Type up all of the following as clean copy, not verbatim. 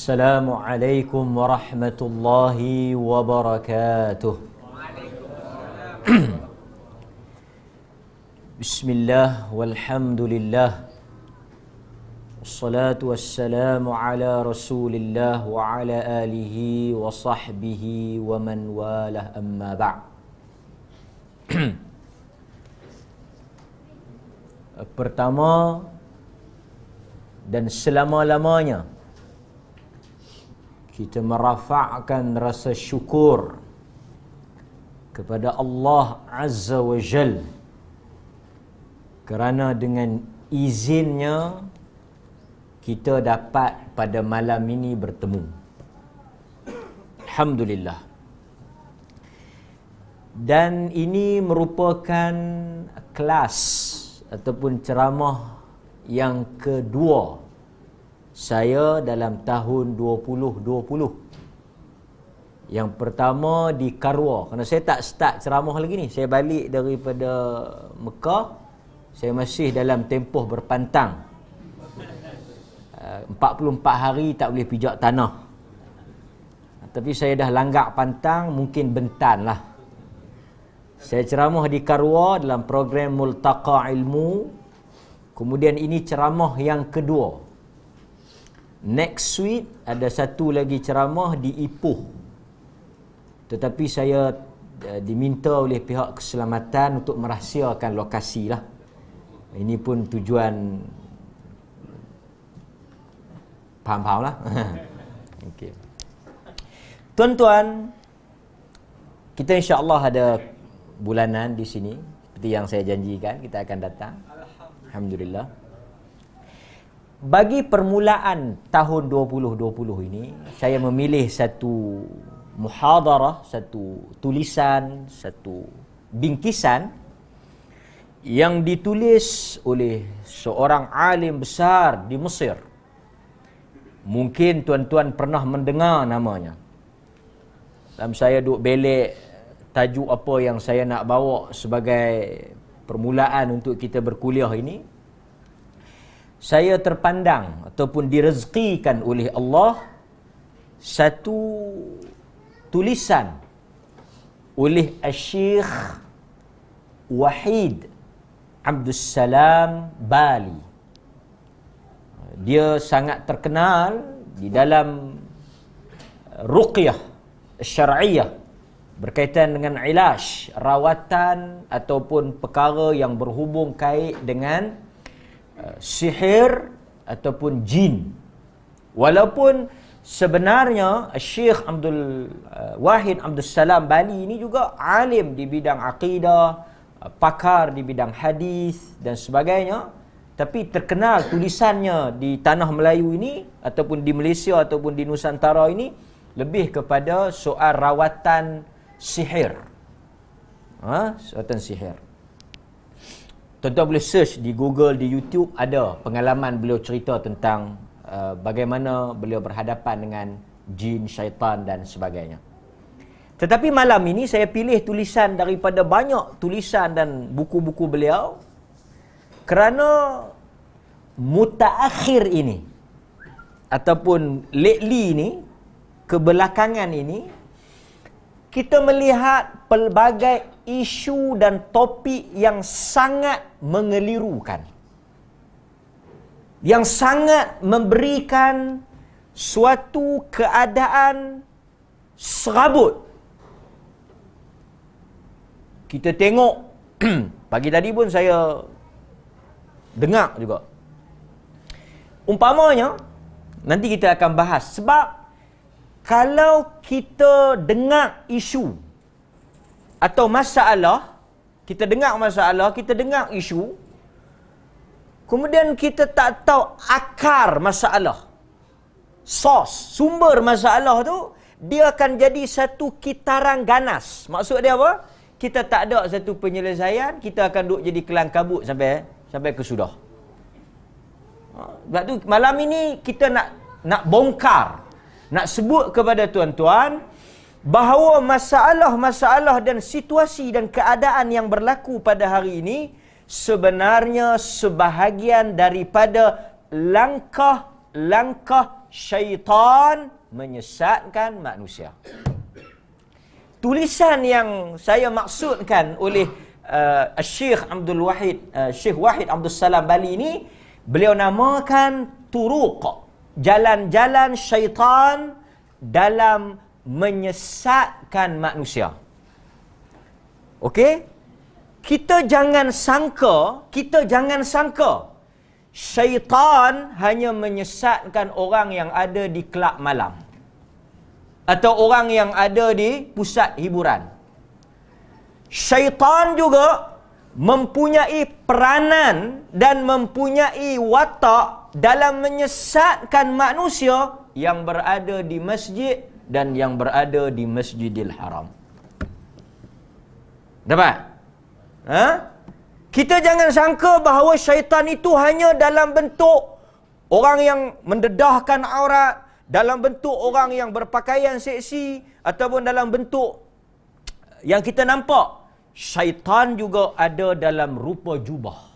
Assalamualaikum warahmatullahi wabarakatuh. Bismillah walhamdulillah. Wassalatu wassalamu ala Rasulillah wa ala alihi wa sahbihi wa man walah, amma ba'. Pertama dan selama-lamanya kita merafa'kan rasa syukur kepada Allah Azza wa Jal kerana dengan izinnya kita dapat pada malam ini bertemu. Alhamdulillah. Dan ini merupakan kelas ataupun ceramah yang kedua saya dalam tahun 2020. Yang pertama di Karwa. Kerana saya tak start ceramah lagi ni. Saya balik daripada Mekah. Saya masih dalam tempoh berpantang. 44 hari tak boleh pijak tanah. Tapi saya dah langgak pantang, mungkin bentan lah. Saya ceramah di Karwa dalam program Multaqa Ilmu. Kemudian ini ceramah yang kedua. Next week ada satu lagi ceramah di Ipoh. Tetapi saya diminta oleh pihak keselamatan untuk merahsiakan lokasi lah. Ini pun tujuan faham-faham lah. Okay. Tuan-tuan, kita insya-Allah ada bulanan di sini seperti yang saya janjikan, kita akan datang. Alhamdulillah. Bagi permulaan tahun 2020 ini, saya memilih satu muhadarah, satu tulisan, satu bingkisan yang ditulis oleh seorang alim besar di Mesir. Mungkin tuan-tuan pernah mendengar namanya. Dalam saya duk belek tajuk apa yang saya nak bawa sebagai permulaan untuk kita berkuliah ini, saya terpandang ataupun direzekikan oleh Allah satu tulisan oleh Syekh Wahid Abdul Salam Bali. Dia sangat terkenal di dalam ruqyah syar'iyah berkaitan dengan ilaj, rawatan ataupun perkara yang berhubung kait dengan sihir ataupun jin. Walaupun sebenarnya Syekh Abdul Wahid Abdul Salam Bali ini juga alim di bidang akidah, pakar di bidang hadis dan sebagainya, tapi terkenal tulisannya di tanah Melayu ini ataupun di Malaysia ataupun di Nusantara ini lebih kepada soal rawatan sihir. Rawatan sihir. Tuan-tuan boleh search di Google, di YouTube, ada pengalaman beliau cerita tentang bagaimana beliau berhadapan dengan jin, syaitan dan sebagainya. Tetapi malam ini saya pilih tulisan daripada banyak tulisan dan buku-buku beliau kerana mutaakhir ini ataupun lately ini, kebelakangan ini, kita melihat pelbagai isu dan topik yang sangat mengelirukan, yang sangat memberikan suatu keadaan serabut. Kita tengok pagi tadi pun saya dengar juga. Umpamanya nanti kita akan bahas, sebab kalau kita dengar isu atau masalah, kita dengar masalah, kita dengar isu, kemudian kita tak tahu akar masalah, source, sumber masalah tu, dia akan jadi satu kitaran ganas. Maksud dia apa? Kita tak ada satu penyelesaian, kita akan duduk jadi kelang kabut sampai kesudah. Sebab tu malam ini kita nak bongkar, nak sebut kepada tuan-tuan bahawa masalah-masalah dan situasi dan keadaan yang berlaku pada hari ini sebenarnya sebahagian daripada langkah-langkah syaitan menyesatkan manusia. Tulisan yang saya maksudkan oleh Syekh Abdul Wahid, Syekh Wahid Abdul Salam Bali ini, beliau namakan turuq, jalan-jalan syaitan dalam menyesatkan manusia. Okey? Kita jangan sangka syaitan hanya menyesatkan orang yang ada di kelab malam atau orang yang ada di pusat hiburan. Syaitan juga mempunyai peranan dan mempunyai watak dalam menyesatkan manusia yang berada di masjid dan yang berada di Masjidil Haram. Dapat? Kita jangan sangka bahawa syaitan itu hanya dalam bentuk orang yang mendedahkan aurat, dalam bentuk orang yang berpakaian seksi, ataupun dalam bentuk yang kita nampak. Syaitan juga ada dalam rupa jubah.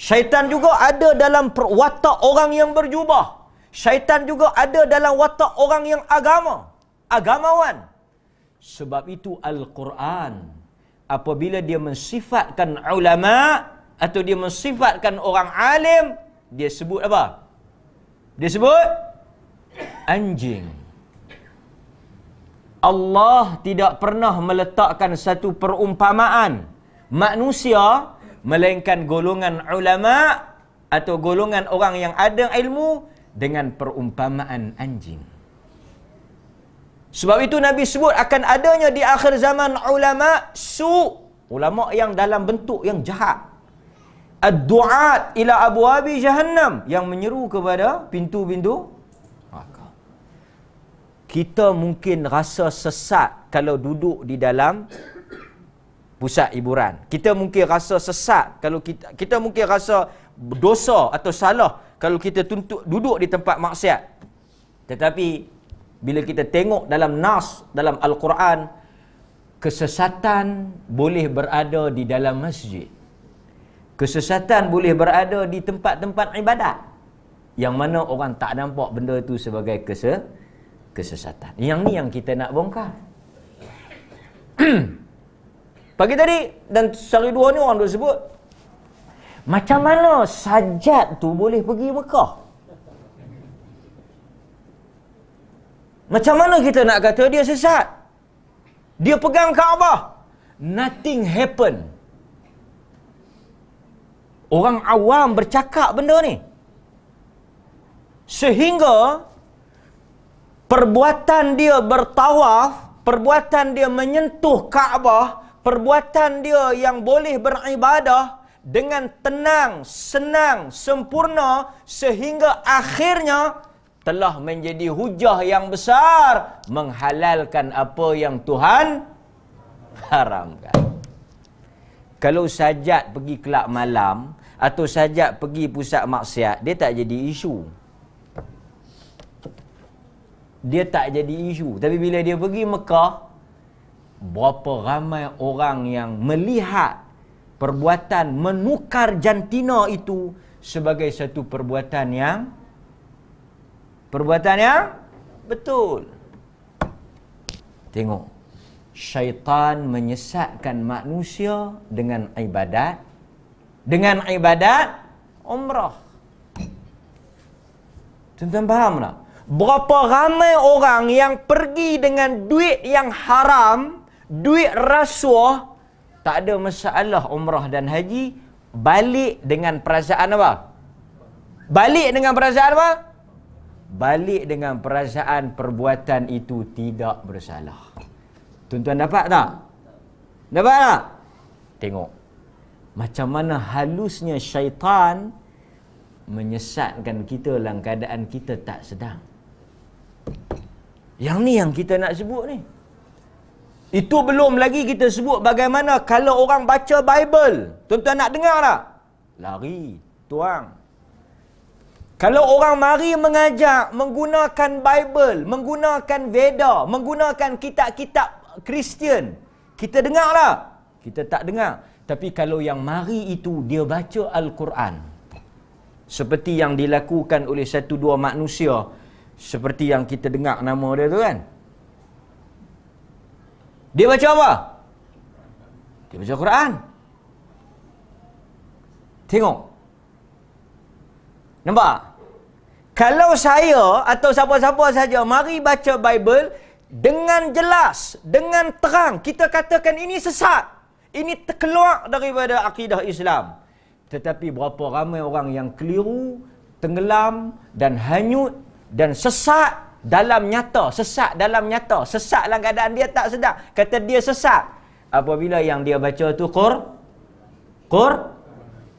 Syaitan juga ada dalam watak orang yang berjubah. Syaitan juga ada dalam watak orang yang agamawan. Sebab itu Al-Quran, apabila dia mensifatkan ulama atau dia mensifatkan orang alim, dia sebut apa? Dia sebut anjing. Allah tidak pernah meletakkan satu perumpamaan manusia, melainkan golongan ulama atau golongan orang yang ada ilmu dengan perumpamaan anjing. Sebab itu Nabi sebut akan adanya di akhir zaman ulama ulama yang dalam bentuk yang jahat. Ad-du'at ila abwabi jahannam, yang menyeru kepada pintu-pintu neraka. Kita mungkin rasa sesat kalau duduk di dalam pusat hiburan. Kita mungkin rasa sesat kalau kita mungkin rasa dosa atau salah kalau kita duduk di tempat maksiat. Tetapi bila kita tengok dalam nas, dalam Al-Quran, kesesatan boleh berada di dalam masjid. Kesesatan boleh berada di tempat-tempat ibadat, yang mana orang tak nampak benda itu sebagai kesesatan. Yang ni yang kita nak bongkar. Pagi tadi dan sehari dua ni orang duk sebut, macam mana Sajjad tu boleh pergi Mekah? Macam mana kita nak kata dia sesat? Dia pegang Kaabah. Nothing happen. Orang awam bercakap benda ni. Sehingga perbuatan dia bertawaf, perbuatan dia menyentuh Kaabah, perbuatan dia yang boleh beribadah dengan tenang, senang, sempurna, sehingga akhirnya telah menjadi hujah yang besar menghalalkan apa yang Tuhan haramkan. Kalau Sajjad pergi kelab malam atau Sajjad pergi pusat maksiat, dia tak jadi isu. Dia tak jadi isu. Tapi bila dia pergi Mekah, berapa ramai orang yang melihat perbuatan menukar jantina itu sebagai satu perbuatan yang betul. Tengok, syaitan menyesatkan manusia dengan ibadat umrah. Tuan-tuan faham tak? Berapa ramai orang yang pergi dengan duit yang haram, duit rasuah, tak ada masalah umrah dan haji, balik dengan perasaan apa? Balik dengan perasaan perbuatan itu tidak bersalah. Tuan-tuan dapat tak? Dapat tak? Tengok macam mana halusnya syaitan menyesatkan kita dalam keadaan kita tak sedang. Yang ni yang kita nak sebut ni. Itu belum lagi kita sebut bagaimana kalau orang baca Bible. Tuan-tuan nak dengar tak? Lari, tuang. Kalau orang mari mengajak menggunakan Bible, menggunakan Veda, menggunakan kitab-kitab Kristian, kita dengar tak? Kita tak dengar. Tapi kalau yang mari itu dia baca Al-Quran, seperti yang dilakukan oleh satu dua manusia, seperti yang kita dengar nama dia tu kan. Dia baca apa? Dia baca Quran. Tengok. Nampak? Kalau saya atau siapa-siapa saja mari baca Bible dengan jelas, dengan terang, kita katakan ini sesat. Ini terkeluar daripada akidah Islam. Tetapi berapa ramai orang yang keliru, tenggelam dan hanyut dan sesat dalam nyata, sesat dalam nyata, sesat dalam keadaan dia tak sedar. Kata dia sesat. Apabila yang dia baca tu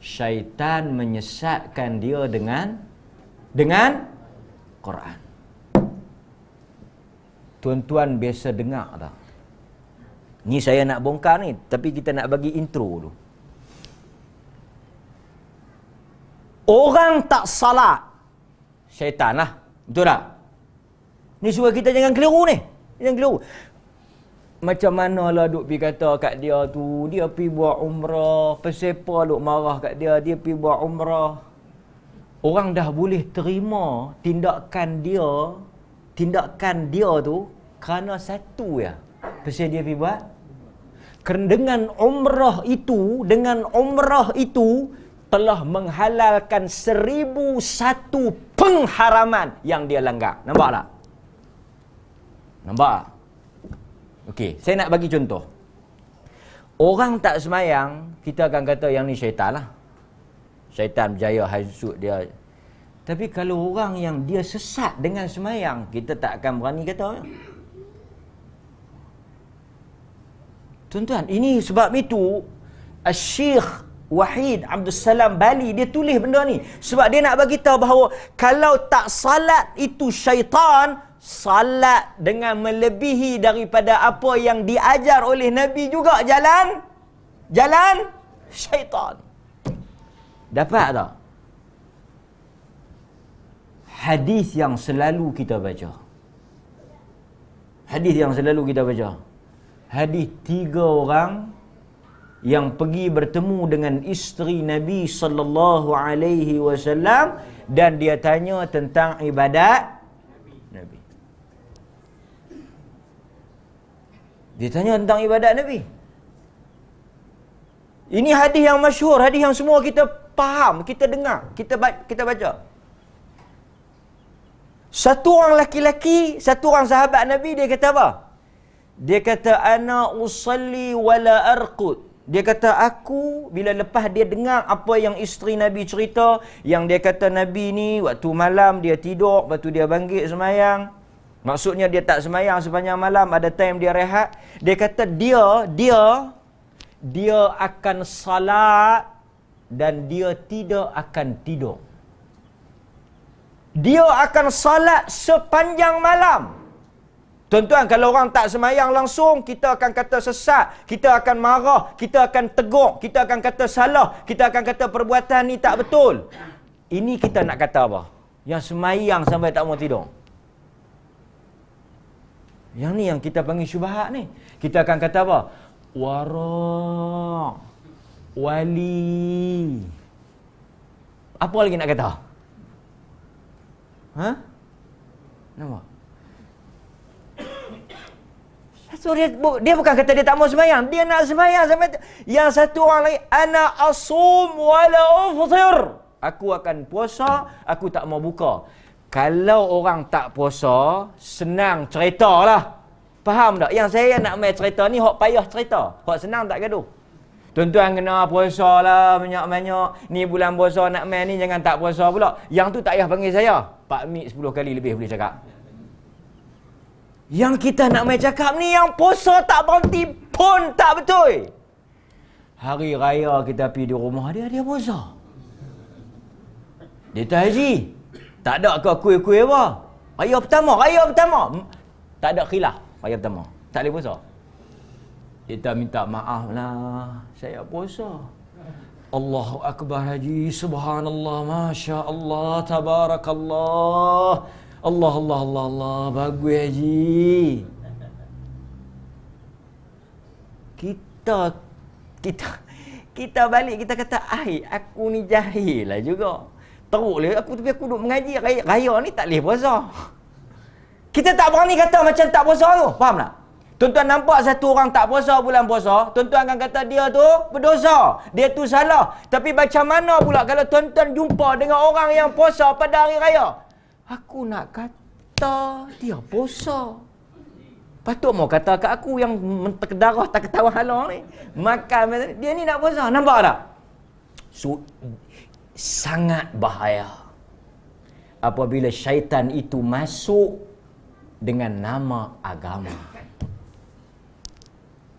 syaitan menyesatkan dia dengan Quran. Tuan-tuan biasa dengar tak? Ni saya nak bongkar ni, tapi kita nak bagi intro dulu. Orang tak salat, syaitan lah. Betul tak? Ni suruh kita jangan keliru ni. Jangan keliru. Macam mana lah duk pergi kata kat dia tu, dia pergi buat umrah, pesepa duk marah kat dia, dia pergi buat umrah. Orang dah boleh terima tindakan dia tu kerana satu ya. Pasal dia pergi buat. Kerana dengan umrah itu telah menghalalkan 1001 pengharaman yang dia langgar. Nampak tak? Nampak? Okey, saya nak bagi contoh. Orang tak semayang, kita akan kata yang ni syaitan lah. Syaitan berjaya hasut dia. Tapi kalau orang yang dia sesat dengan semayang, kita tak akan berani kata. Tuan-tuan, ini sebab itu Syekh Wahid Abdul Salam Bali dia tulis benda ni sebab dia nak bagi tahu bahawa kalau tak salat itu syaitan, salat dengan melebihi daripada apa yang diajar oleh Nabi juga jalan syaitan. Dapat tak? Hadis yang selalu kita baca. Hadis 3 orang yang pergi bertemu dengan isteri Nabi sallallahu alaihi wasallam dan dia tanya tentang ibadat Nabi. Dia tanya tentang ibadat Nabi. Ini hadis yang masyhur, hadis yang semua kita faham, kita dengar, kita baca. Satu orang laki-laki, satu orang sahabat Nabi, dia kata apa? Dia kata ana usalli wala arqud. Dia kata aku bila lepas dia dengar apa yang isteri Nabi cerita, yang dia kata Nabi ni waktu malam dia tidur, lepas tu dia bangkit semayang. Maksudnya dia tak semayang sepanjang malam, ada time dia rehat. Dia kata dia akan salat dan dia tidak akan tidur. Dia akan salat sepanjang malam. Tuan-tuan, kalau orang tak semayang langsung, kita akan kata sesat, kita akan marah, kita akan tegur, kita akan kata salah, kita akan kata perbuatan ni tak betul. Ini kita nak kata apa? Yang semayang sampai tak mau tidur. Yang ni yang kita panggil syubhat ni. Kita akan kata apa? Wara', wali. Apa lagi nak kata? Nampak? So dia bukan kata dia tak mau sembahyang, dia nak sembahyang sampai yang satu orang lagi ana asum wala uftir. Aku akan puasa, aku tak mau buka. Kalau orang tak puasa, senang ceritalah. Faham tak? Yang saya nak main cerita ni hok payah cerita. Hok senang tak gaduh. Tuan-tuan kena puasa lah banyak-banyak. Ni bulan puasa nak main ni jangan tak puasa pula. Yang tu tak payah panggil saya. Pak Mik 10 kali lebih boleh cakap. Yang kita nak main cakap ni yang puasa tak berhenti pun tak betul. Hari raya kita pergi di rumah dia, dia puasa. Dia tak haji. Tak ada ke kuih-kuih apa? Raya pertama. Tak ada khilaf. Raya pertama. Tak boleh puasa. Kita minta maaf lah. Saya puasa. Allahu Akbar haji. Subhanallah. Masya Allah. Tabarakallah. Allah. Bagus haji. Kita balik, kita kata, aku ni jahil lah juga. Teruk dia. Aku duduk mengaji. Raya ni tak boleh puasa. Kita tak berani kata macam tak puasa tu. Faham tak? Tuan-tuan nampak satu orang tak puasa bulan puasa, tuan-tuan akan kata dia tu berdosa. Dia tu salah. Tapi macam mana pula kalau tuan-tuan jumpa dengan orang yang puasa pada hari raya? Aku nak kata dia puasa. Patut mau kata kat aku yang terkedarah tak ketawa halang ni. Makan dia ni nak puasa. Nampak tak? So, sangat bahaya apabila syaitan itu masuk dengan nama agama.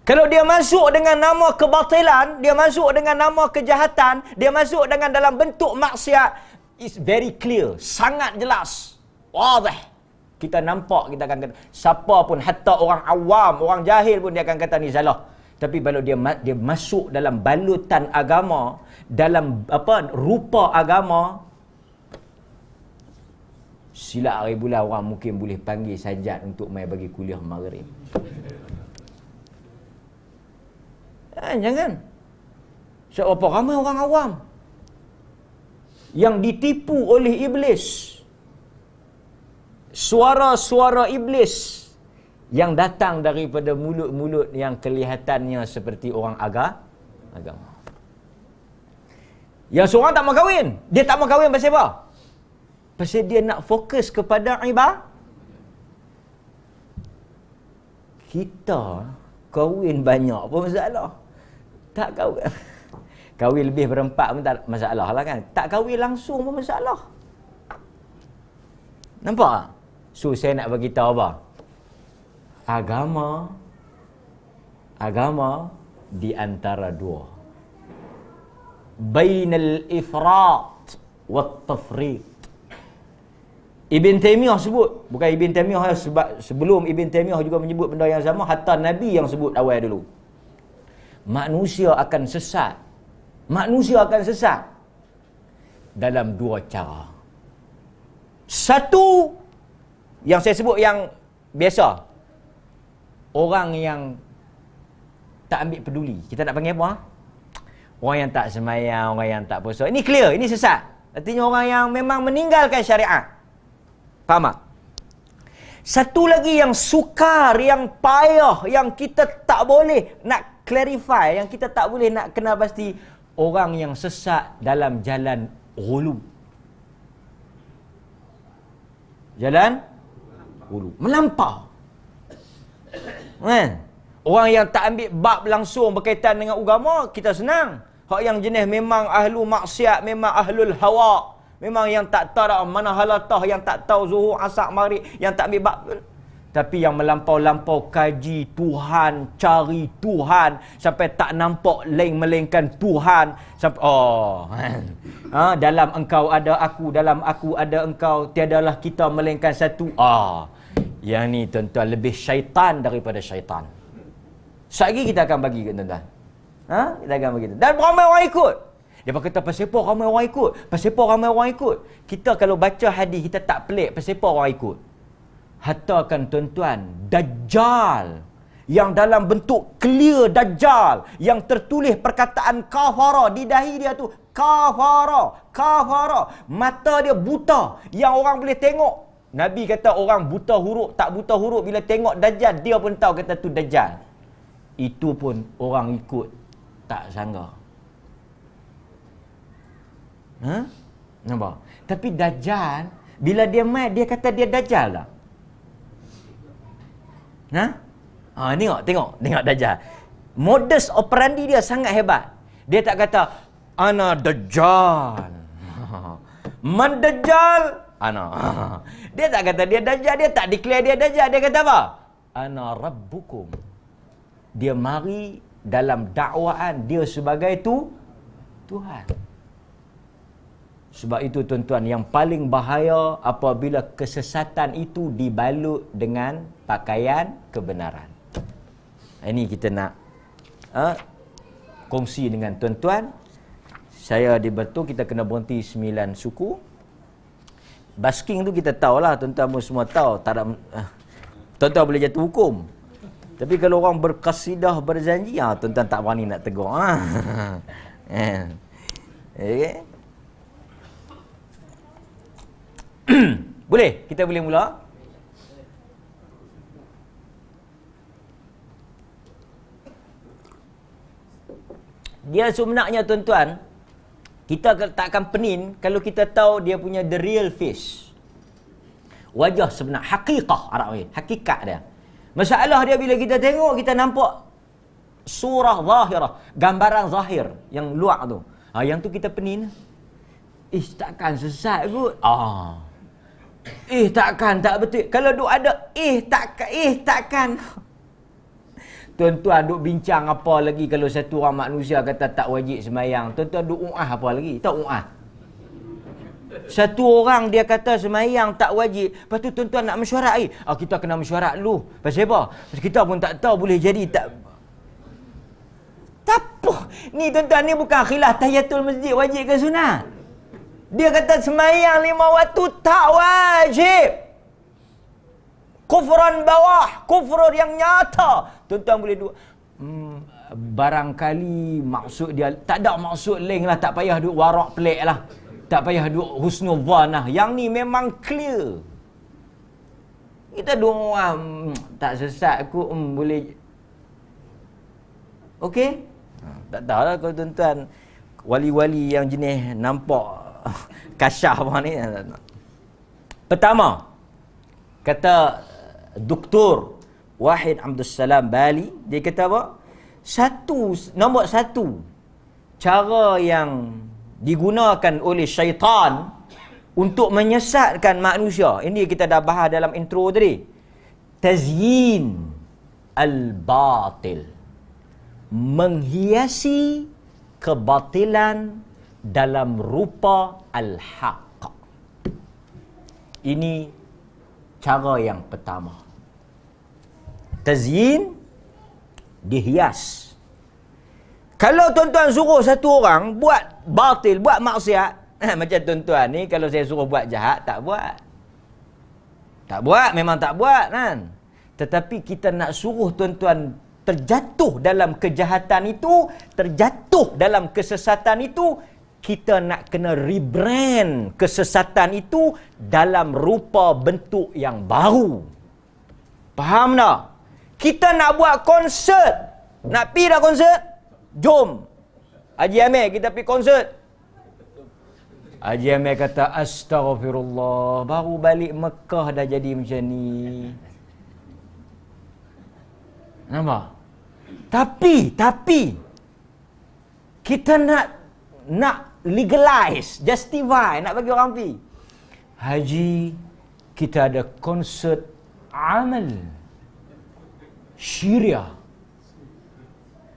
Kalau dia masuk dengan nama kebatilan, dia masuk dengan nama kejahatan, dia masuk dengan dalam bentuk maksiat, it's very clear, sangat jelas, wadih. Kita nampak, kita akan kata, siapa pun, hatta orang awam, orang jahil pun dia akan kata ni salah. Tapi kalau dia masuk dalam balutan agama, dalam rupa agama, silap hari bulan orang mungkin boleh panggil sajad untuk mai bagi kuliah maghrib. Jangan. Sebab ramai orang awam yang ditipu oleh iblis. Suara-suara iblis yang datang daripada mulut-mulut yang kelihatannya seperti orang agama. Yang seorang tak mau kahwin. Dia tak mau kahwin pasal apa? Pasal dia nak fokus kepada ibadah. Kita kahwin banyak pun masalah. Tak kahwin. Kahwin lebih berempat pun tak masalah lah kan. Tak kahwin langsung pun masalah. Nampak tak? So saya nak bagi tahu apa? Agama di antara dua. Bainal ifrat wat tafrit. Ibn Taymiyah sebut, bukan Ibn Taymiyah sebab sebelum Ibn Taymiyah juga menyebut benda yang sama, hatta Nabi yang sebut awal dulu. Manusia akan sesat. Manusia akan sesat dalam dua cara. Satu yang saya sebut yang biasa. Orang yang tak ambil peduli. Kita nak panggil apa? Orang yang tak semayang, orang yang tak puasa. Ini clear, ini sesat. Artinya orang yang memang meninggalkan syariat. Faham tak? Satu lagi yang sukar, yang payah, yang kita tak boleh nak clarify, yang kita tak boleh nak kenal pasti, orang yang sesat dalam jalan ghulu. Jalan ghulu. Melampau. Kan? Orang yang tak ambil bab langsung berkaitan dengan agama, kita senang. Hak yang jenis memang ahlu maksiat, memang ahlul hawa, memang yang tak tahu mana halatah, yang tak tahu zuhur, asar, maghrib, yang tak ambil bab. Tapi yang melampau-lampau kaji Tuhan, cari Tuhan sampai tak nampak lain melainkan Tuhan. Sampai dalam engkau ada aku, dalam aku ada engkau, tiadalah kita melainkan satu. Yang ni tuan-tuan lebih syaitan daripada syaitan. Sekali kita akan bagi ke tuan-tuan. Kita akan bagi. Dan ramai orang ikut. Dia kata pasal apa ramai orang ikut? Pasal apa ramai orang ikut? Kita kalau baca hadis kita tak pelik pasal apa orang ikut. Hatta kan tuan-tuan, Dajjal yang dalam bentuk clear Dajjal yang tertulis perkataan kafara di dahi dia tu, kafara, mata dia buta yang orang boleh tengok. Nabi kata orang buta huruf, tak buta huruf bila tengok Dajjal dia pun tahu kata tu Dajjal. Itu pun orang ikut tak sangka. Nampak? Tapi Dajjal bila dia mai dia kata dia Dajjal tak? Tengok Dajjal. Modus operandi dia sangat hebat. Dia tak kata ana Dajjal. Man Dajjal ana. Dia tak kata dia Dajjal, dia tak declare dia Dajjal. Dia kata apa? Ana rabbukum. Dia mari dalam dakwaan dia sebagai Tuhan. Sebab itu tuan-tuan, yang paling bahaya apabila kesesatan itu dibalut dengan pakaian kebenaran. Ini kita nak kongsi dengan tuan-tuan. Saya di Batu kita kena berhenti 9 suku. Basking tu kita tahulah, tuan-tuan pun semua tahu. Tak ada, tuan-tuan boleh jatuh hukum. Tapi kalau orang berkasidah berzanji, tuan-tuan tak berani nak tegur. Okay. Boleh? Kita boleh mula? Dia sebenarnya tuan-tuan, kita tak akan penin kalau kita tahu dia punya the real face. Wajah sebenar, hakikah Arab ni, hakikat dia. Masalah dia bila kita tengok, kita nampak surah zahirah, gambaran zahir yang luar tu. Yang tu kita penin. Takkan sesat kot. Takkan, tak betul. Kalau duk ada takkan. Tuan-tuan duk bincang apa lagi kalau satu orang manusia kata tak wajib sembahyang. Tuan-tuan duk apa lagi? Tak satu orang dia kata sembahyang tak wajib. Lepas tu tuan-tuan nak mesyuarat kita kena mesyuarat dulu. Pasal apa? Pasal kita pun tak tahu boleh jadi tak apa. Ni tuan-tuan, ni bukan khilaf tahiyatul masjid wajib ke sunat. Dia kata sembahyang 5 waktu tak wajib. Kufran bawah, kufur yang nyata. Tuan-tuan boleh barangkali maksud dia tak ada maksud lain lah, tak payah duk warak pelik lah. Tak payah duk husnuzan lah. Yang ni memang clear. Kita doa tak sesat aku boleh. Okey? Tak tahu lah kalau tuan-tuan wali-wali yang jenis nampak kasyah apa ni. Pertama, kata Dr. Wahid Abdul Salam Bali, dia kata apa? Nombor satu, cara yang digunakan oleh syaitan untuk menyesatkan manusia. Ini kita dah bahas dalam intro tadi. Tazyin al-batil. Menghiasi kebatilan dalam rupa al-haq. Ini cara yang pertama. Tazyin, dihias. Kalau tuan-tuan suruh satu orang buat batil, buat maksiat, macam tuan-tuan ni kalau saya suruh buat jahat, tak buat. Tak buat, memang tak buat kan. Tetapi kita nak suruh tuan-tuan terjatuh dalam kejahatan itu, terjatuh dalam kesesatan itu, kita nak kena rebrand kesesatan itu dalam rupa bentuk yang baru. Faham tak? Kita nak buat konsert. Nak pergi dah konsert? Jom. Haji Amir, kita pergi konsert. Haji Amir kata, astaghfirullah, baru balik Mekah dah jadi macam ni. Nampak? Tapi kita nak legalize, justify, nak bagi orang pergi. Haji, kita ada konsert amal syiriah.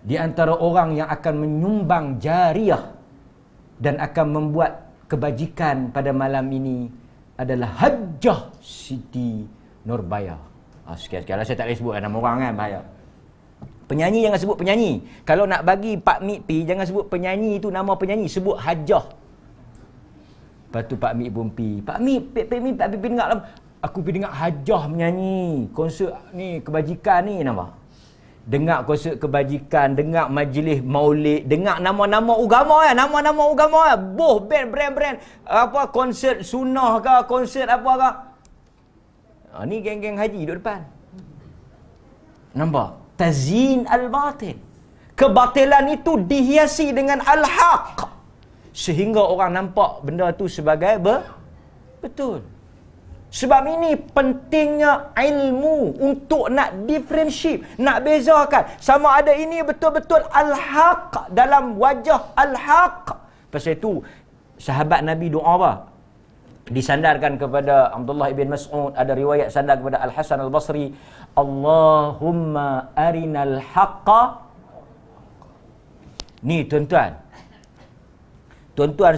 Di antara orang yang akan menyumbang jariah dan akan membuat kebajikan pada malam ini adalah Hajjah Siti Nurbaya. Sekian-sekian lah, saya tak boleh sebut nama orang kan, bahaya. Penyanyi jangan sebut penyanyi. Kalau nak bagi Pak Mik pi, jangan sebut penyanyi itu nama penyanyi, sebut Hajjah. Lepas tu Pak Mik pun pi. Pak Mik dengar lah. Aku pergi dengar Hajjah menyanyi. Konsert ni, kebajikan ni, nama. Dengar konsert kebajikan, dengar majlis maulid, dengar nama-nama agama ya, nama-nama agama ya. Boh brand apa konsert sunnah ke, konsert apa ke. Ni geng-geng haji duduk depan. Nampak? Tazyin al-batil. Kebatilan itu dihiasi dengan al-haq. Sehingga orang nampak benda tu sebagai betul. Sebab ini pentingnya ilmu untuk nak differentiate, nak bezakan sama ada ini betul-betul al-haq dalam wajah al-haq. Pasal itu sahabat Nabi doa apa? Disandarkan kepada Abdullah ibn Mas'ud, ada riwayat sandar kepada Al-Hasan Al-Basri, Allahumma arinal haqqa. Ni tuan-tuan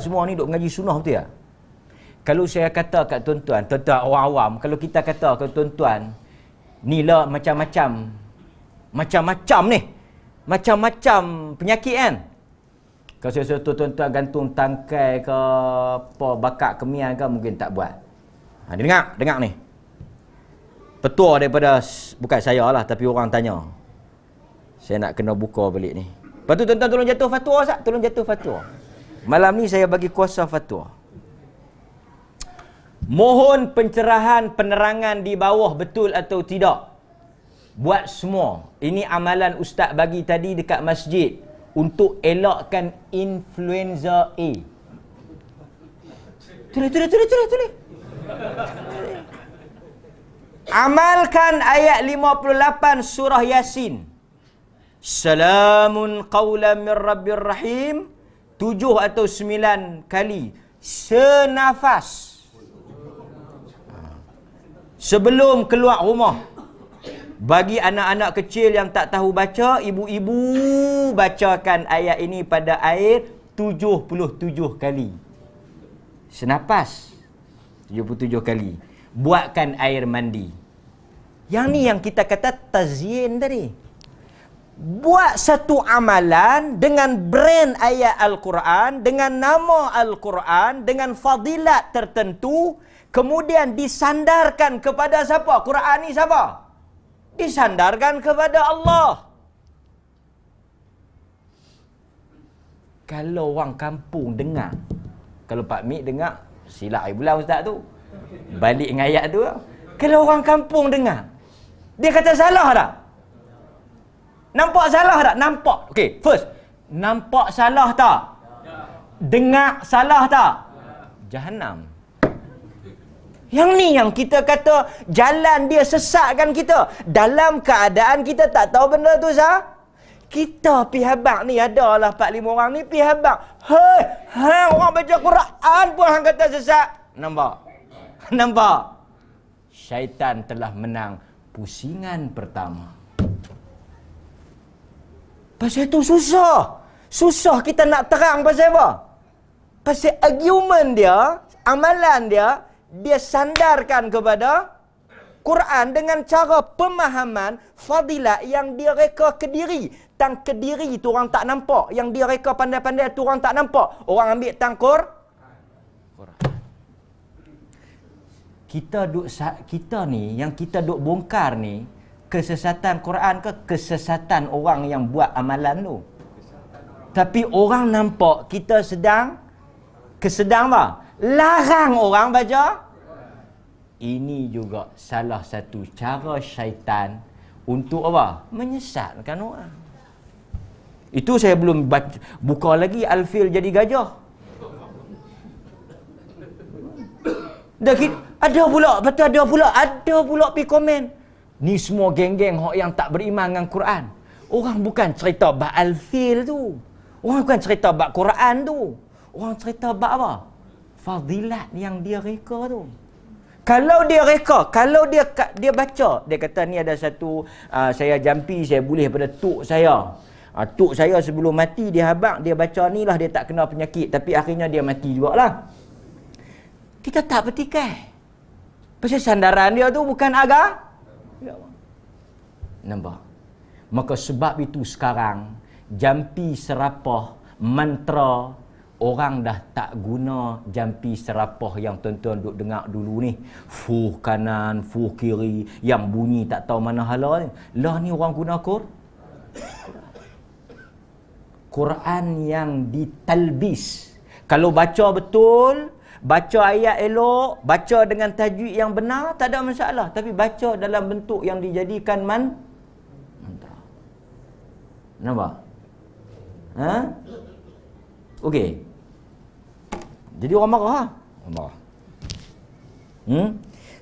semua ni duk mengaji sunnah betul tak? Kalau saya kata kat tuan-tuan orang awam, kalau kita kata kat tuan-tuan, ni lah macam-macam ni, macam-macam penyakit kan. Kalau saya suruh tuan-tuan gantung tangkai ke apa, bakar kemian ke, mungkin tak buat. Dengar ni. Petua daripada, bukan saya lah, tapi orang tanya. Saya nak kena buka balik ni. Lepas tu tuan-tuan tolong jatuh fatwa, Ustaz. Tolong jatuh fatwa. Malam ni saya bagi kuasa fatwa. Mohon pencerahan, penerangan di bawah betul atau tidak. Buat semua. Ini amalan ustaz bagi tadi dekat masjid untuk elakkan influenza A. Tulis. Amalkan ayat 58 surah Yasin. Salamun qawlan min rabbir rahim. 7 atau 9 kali. Senafas. Sebelum keluar rumah. Bagi anak-anak kecil yang tak tahu baca, ibu-ibu bacakan ayat ini pada air 77 kali. Senapas 77 kali. Buatkan air mandi. Yang ni yang kita kata tazyin tadi. Buat satu amalan dengan brand ayat Al-Quran, dengan nama Al-Quran, dengan fadilat tertentu, kemudian disandarkan kepada siapa? Quran ni siapa? Disandarkan kepada Allah. Kalau orang kampung dengar, kalau Pak Mik dengar, silap pula ustaz tu. Balik dengan ayat tu. Kalau orang kampung dengar, dia kata salah tak? Nampak salah tak? Nampak. Okey, first. Nampak salah tak? Dengar salah tak? Jahannam. Yang ni yang kita kata jalan dia sesatkan kita. Dalam keadaan kita tak tahu benda tu sah. Kita pi habaq ni adalah 4-5 orang ni pi habaq. Hei, orang baca Quran pun hang kata sesat. Nampak? Syaitan telah menang pusingan pertama. Pasal itu susah. Susah kita nak terang pasal apa? Pasal argument dia, amalan dia sandarkan kepada Quran dengan cara pemahaman fadilat yang dia reka Kediri. Tang Kediri tu orang tak nampak. Yang dia reka pandai-pandai tu orang tak nampak. Orang ambil tang Quran. Kita ni, yang kita duk bongkar ni, kesesatan Quran ke kesesatan orang yang buat amalan tu? Tapi orang nampak kita sedang apa? Larang orang baca. Ini juga salah satu cara syaitan untuk apa? Menyesatkan orang. Itu saya belum buka lagi Al-Fil jadi gajah. Ada pula pi komen. Ni semua geng-geng yang tak beriman dengan Quran. Orang bukan cerita bab Al-Fil tu. Orang bukan cerita bab Quran tu. Orang cerita bab apa? Fadilat yang dia reka tu. Kalau dia reka, kalau dia baca, dia kata ni ada satu saya jampi, saya boleh pada tok saya. Tok saya sebelum mati dia habaq, dia baca ni lah, dia tak kena penyakit, tapi akhirnya dia mati jugalah. Kita tak petikai. Pasal sandaran dia tu bukan agama. Nampak? Maka sebab itu sekarang jampi serapah, mantra, orang dah tak guna jampi serapah yang tuan-tuan duk dengar dulu ni. Fuh kanan, fuh kiri, yang bunyi tak tahu mana hala ni. Lah ni orang guna Quran yang ditalbis. Kalau baca betul, baca ayat elok, baca dengan tajwid yang benar, tak ada masalah. Tapi baca dalam bentuk yang dijadikan mantra. Nampak? Okey. Jadi orang marah.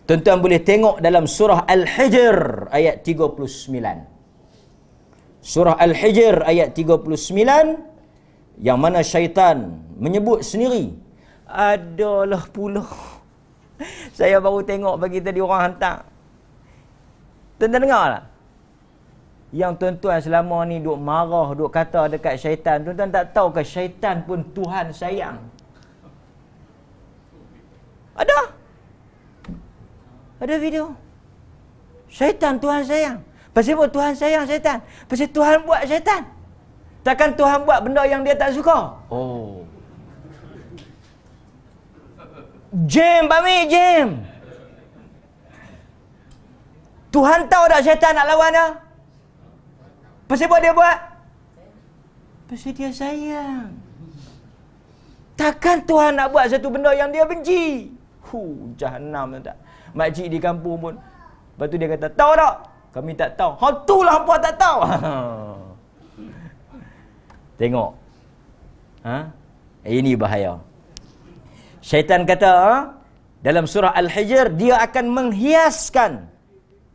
Tuan-tuan boleh tengok dalam surah Al-Hijr ayat 39. Surah Al-Hijr ayat 39 yang mana syaitan menyebut sendiri. Adalah pula. Saya baru tengok bagi tadi orang hantar. Tuan-tuan dengar tak? Yang tuan-tuan selama ni duk marah, duk kata dekat syaitan. Tuan-tuan tak tahu ke syaitan pun Tuhan sayang? Ada video. Syaitan Tuhan sayang. Pasal apa Tuhan sayang syaitan? Pasal Tuhan buat syaitan. Takkan Tuhan buat benda yang dia tak suka? Oh. Jam, Pak Mi, jam. Tuhan tahu tak syaitan nak lawan dia? Pasal apa dia buat? Pasal dia sayang. Takkan Tuhan nak buat satu benda yang dia benci? Jahannam tak. Makcik di kampung pun. Lepas tu dia kata, tahu tak? Kami tak tahu. Itulah hampa tak tahu. Tengok. Ini bahaya. Syaitan kata, dalam surah Al-Hijr, dia akan menghiaskan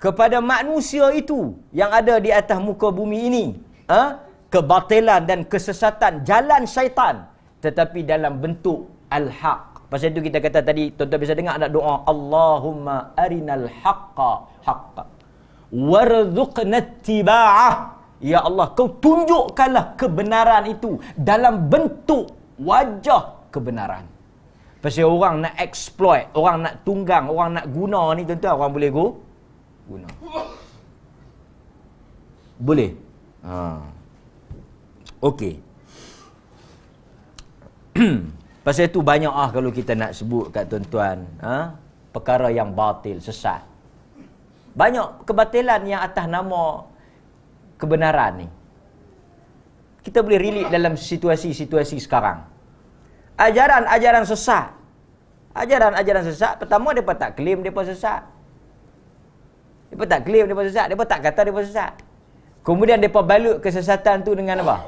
kepada manusia itu yang ada di atas muka bumi ini, kebatilan dan kesesatan, jalan syaitan, tetapi dalam bentuk al-haq. Pasal itu kita kata tadi, tuan-tuan bisa dengar ada doa, Allahumma arinal haqqa haqqa warzuqna ittiba'ah. Ya Allah, kau tunjukkanlah kebenaran itu dalam bentuk wajah kebenaran. Pasal orang nak exploit, orang nak tunggang, orang nak guna ni, tuan-tuan, orang boleh guna. Boleh. Okey. Pasal itu banyak kalau kita nak sebut kat tuan-tuan, perkara yang batil, sesat. Banyak kebatilan yang atas nama kebenaran ni. Kita boleh relate dalam situasi-situasi sekarang. Ajaran-ajaran sesat. Ajaran-ajaran sesat, pertama mereka tak claim mereka sesat. Mereka tak claim mereka sesat, mereka tak kata mereka sesat. Kemudian mereka balut kesesatan tu dengan apa?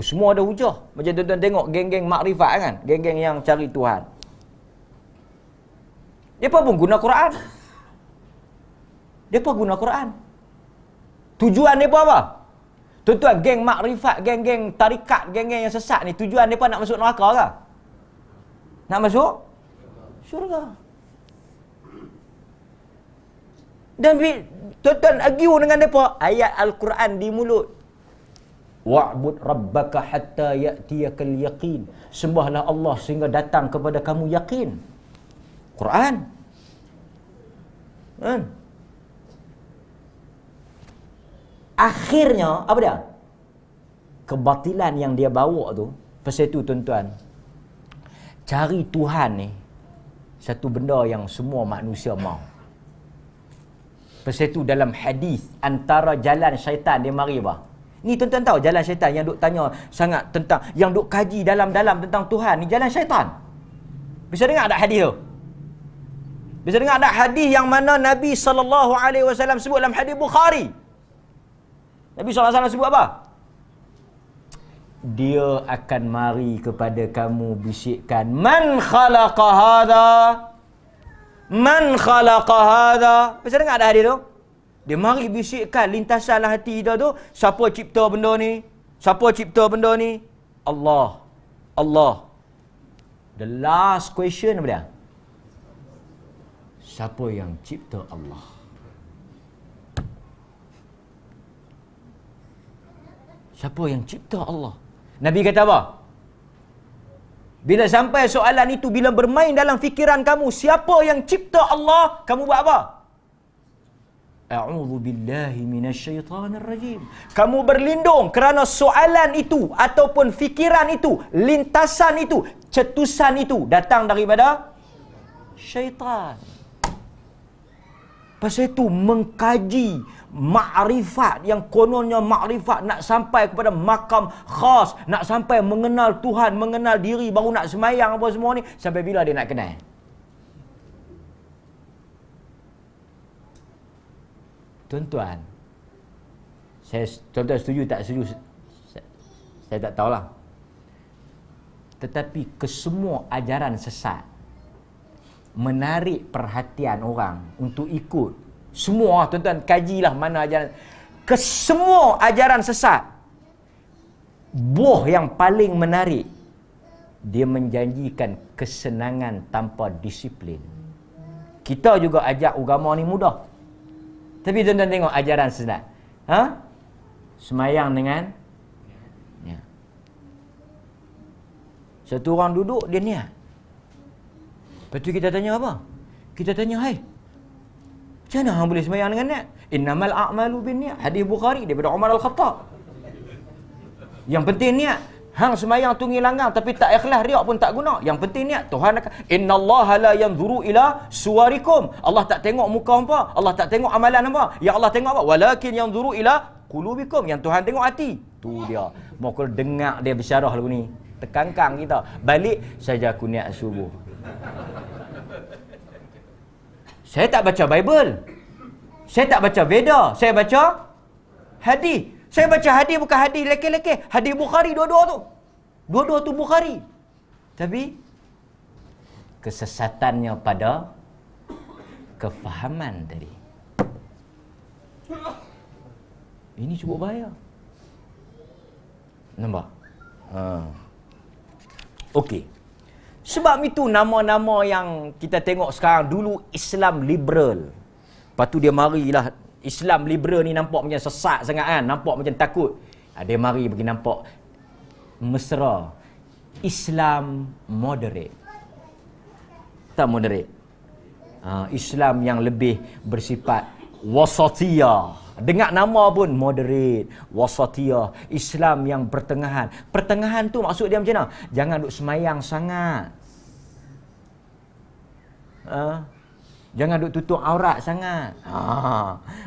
Semua ada hujah. Macam tuan-tuan tengok geng-geng makrifat kan, geng-geng yang cari Tuhan. Mereka pun guna Quran. Mereka guna Quran. Tujuan mereka apa? Tuan-tuan, geng makrifat, geng-geng tarikat, geng-geng yang sesat ni, tujuan mereka nak masuk neraka ke? Nak masuk syurga. Dan tuan-tuan argue dengan mereka, ayat Al-Quran di mulut. Wa'bud rabbaka hatta ya'tiyakal yaqin. Sembahlah Allah sehingga datang kepada kamu yakin. Quran. Akhirnya, apa dia? Kebatilan yang dia bawa tu, pasal tu tuan-tuan, cari Tuhan ni, satu benda yang semua manusia mau. Pasal tu dalam hadis, antara jalan syaitan dia mari apa? Ni tuan-tuan tahu jalan syaitan yang duk tanya sangat tentang, yang duk kaji dalam-dalam tentang Tuhan, ni jalan syaitan. Bisa dengar tak hadis tu? Bisa dengar tak hadis yang mana Nabi SAW sebut dalam hadis Bukhari? Nabi SAW sebut apa? Dia akan mari kepada kamu bisikkan, Man khalaqa hadha? Man khalaqa hadha? Bisa dengar tak hadis tu? Dia mari bisikkan lintasan hati kita tu, siapa cipta benda ni? Siapa cipta benda ni? Allah. Allah. The last question apa dia? Siapa yang cipta Allah? Siapa yang cipta Allah? Nabi kata apa? Bila sampai soalan itu, bila bermain dalam fikiran kamu, siapa yang cipta Allah, kamu buat apa? A'udzu billahi minasyaitanir rajim. Kamu berlindung kerana soalan itu ataupun fikiran itu, lintasan itu, cetusan itu datang daripada syaitan. Pasal itu mengkaji makrifat yang kononnya makrifat nak sampai kepada makam khas, nak sampai mengenal Tuhan, mengenal diri, baru nak semayang apa semua ni, sampai bila dia nak kenal? Tuan-tuan, tuan-tuan setuju tak setuju? Saya tak tahulah. Tetapi kesemua ajaran sesat menarik perhatian orang untuk ikut. Semua, tuan-tuan, kajilah mana ajaran. Kesemua ajaran sesat, buah yang paling menarik, dia menjanjikan kesenangan tanpa disiplin. Kita juga ajak agama ni mudah. Tapi tuan-tuan tengok ajaran sesat. Semayang dengan niat. Satu orang duduk, dia niat. Lepas tu kita tanya apa? Kita tanya, hai, macam mana hang boleh sembahyang dengan niat? Innamal a'malu binniyat. Hadis Bukhari daripada Umar Al-Khattab. Yang penting niat. Hang sembahyang tunggu langgang tapi tak ikhlas, riak pun tak guna. Yang penting niat. Tuhan akan, innallaha la yanzuru ila suwarikum. Allah tak tengok muka hangpa, Allah tak tengok amalan hangpa. Yang Allah tengok apa? Walakin yanzuru ila qulubikum. Yang Tuhan tengok hati. Tu dia. Mau kau dengar dia bersyarah lagu ni, terkangkang kita. Balik saja aku niat subuh. Saya tak baca Bible. Saya tak baca Veda. Saya baca hadis. Saya baca hadis bukan hadis leke-leke. Hadis Bukhari dua-dua tu. Dua-dua tu Bukhari. Tapi kesesatannya pada kefahaman tadi. Ini cukup bahaya. Nampak? Okey. Sebab itu nama-nama yang kita tengok sekarang, dulu Islam liberal. Lepas tu dia marilah Islam liberal ni nampak macam sesat sangat kan, nampak macam takut. Dia mari bagi nampak mesra. Islam moderate. Tak moderate. Islam yang lebih bersifat wasatiyah. Dengar nama pun moderate, wasatiyah. Islam yang pertengahan. Pertengahan tu maksud dia macam mana? Jangan duk semayang sangat. Jangan duk tutup aurat sangat.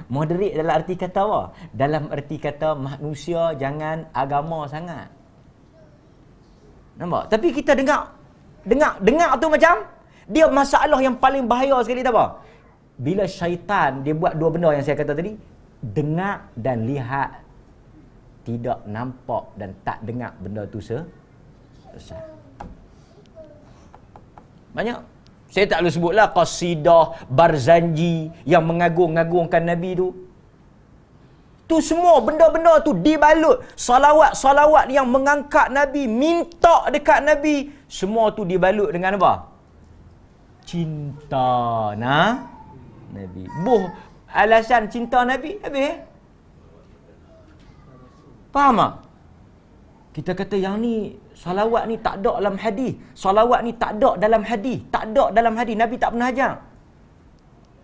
Moderate dalam arti kata apa? Dalam arti kata manusia jangan agama sangat. Nampak? Tapi kita dengar tu macam dia masalah yang paling bahaya sekali tak apa? Bila syaitan dia buat dua benda yang saya kata tadi, dengar dan lihat, tidak nampak dan tak dengar benda tu sesat. Banyak. Saya tak boleh sebutlah qasidah Barzanji yang mengagung-agungkan Nabi tu. Tu semua benda-benda tu dibalut. Salawat-salawat yang mengangkat Nabi, minta dekat Nabi, semua tu dibalut dengan apa? Cinta Nabi. Alasan cinta Nabi habis. Faham tak? Kita kata yang ni salawat ni tak ada dalam hadis. Salawat ni tak ada dalam hadis. Tak ada dalam hadis. Nabi tak pernah ajar.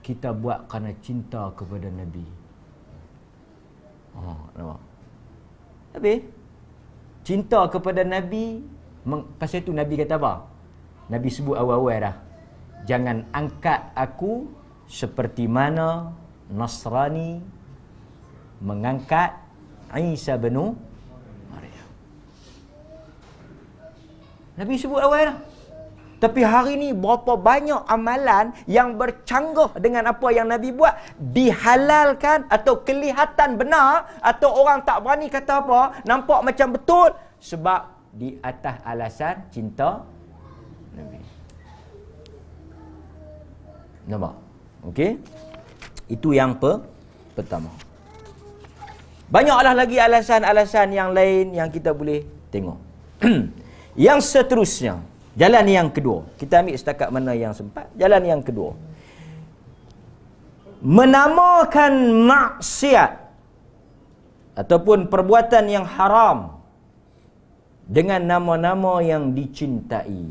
Kita buat kerana cinta kepada Nabi. Nampak? Habis. Cinta kepada Nabi. Pasal tu Nabi kata apa? Nabi sebut awal-awal dah. Jangan angkat aku seperti mana Nasrani mengangkat Isa bin Maryam. Nabi sebut awal dah. Tapi hari ni berapa banyak amalan yang bercanggah dengan apa yang Nabi buat dihalalkan atau kelihatan benar atau orang tak berani kata apa, nampak macam betul sebab di atas alasan cinta Nabi. Nampak? Okey? Itu yang pertama. Banyaklah lagi alasan-alasan yang lain yang kita boleh tengok. Yang seterusnya, jalan yang kedua. Kita ambil setakat mana yang sempat. Jalan yang kedua. Menamakan maksiat ataupun perbuatan yang haram dengan nama-nama yang dicintai.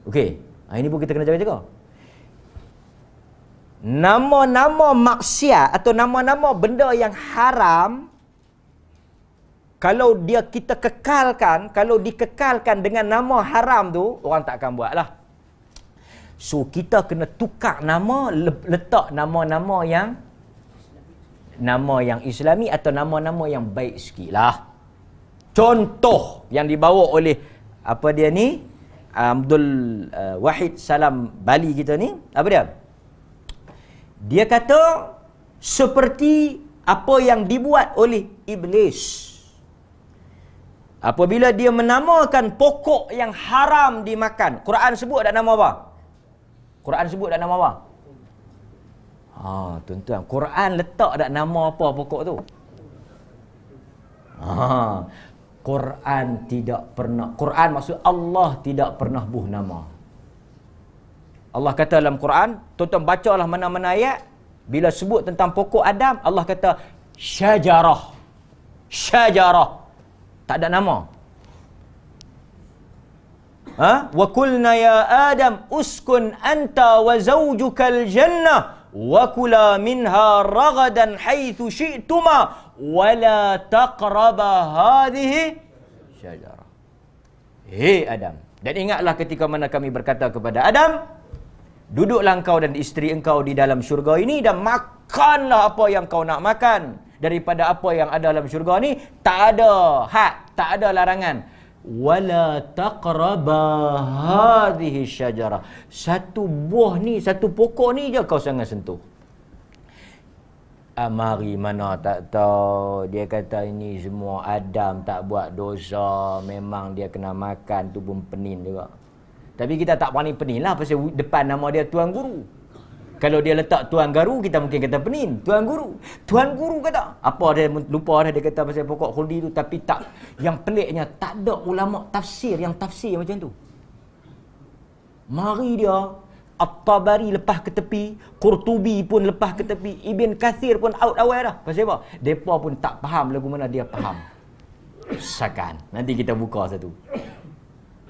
Okey. Ini pun kita kena jaga-jaga. Nama-nama maksiat atau nama-nama benda yang haram, kalau dia kita kekalkan, kalau dikekalkan dengan nama haram tu, orang tak akan buat lah. So, kita kena tukar nama, letak nama-nama yang Islami atau nama-nama yang baik sikit lah. Contoh yang dibawa oleh apa dia ni? Abdul Wahid Salam Bali kita ni, apa dia? Dia kata seperti apa yang dibuat oleh iblis. Apabila dia menamakan pokok yang haram dimakan. Quran sebut tak nama apa? Quran sebut tak nama apa? Tuan-tuan, Quran letak tak nama apa pokok tu? Quran tidak pernah, Quran maksud Allah tidak pernah buh nama. Allah kata dalam Quran, tuan-tuan bacalah mana-mana ayat, bila sebut tentang pokok Adam, Allah kata syajarah. Syajarah. Tak ada nama. Wa qulna ya Adam uskun anta wa zawjukal jannah wa kula minha ragadan haitsu syi'tuma wa la taqraba hadhihi syajarah. Hei Adam, dan ingatlah ketika mana kami berkata kepada Adam, duduklah engkau dan isteri engkau di dalam syurga ini dan makanlah apa yang kau nak makan. Daripada apa yang ada dalam syurga ni, tak ada had, tak ada larangan. wala taqraba hadhihi syajarah. Satu buah ni, satu pokok ni je kau jangan sentuh. Mari mana tak tahu. Dia kata ini semua Adam tak buat dosa, memang dia kena makan tu pun penin juga. Tapi kita tak berani penin lah pasal depan nama dia Tuan Guru. Kalau dia letak Tuan Guru, kita mungkin kata penin. Tuan Guru. Tuan Guru kata. Apa dia lupa dah dia kata pasal pokok khuldi tu. Tapi tak. Yang peliknya, tak ada ulama tafsir yang tafsir macam tu. Mari dia, At-Tabari lepas ke tepi, Qurtubi pun lepas ke tepi, Ibn Kathir pun out awal dah. Pasal apa? Mereka pun tak faham lagu mana dia faham. Sakan. Nanti kita buka satu.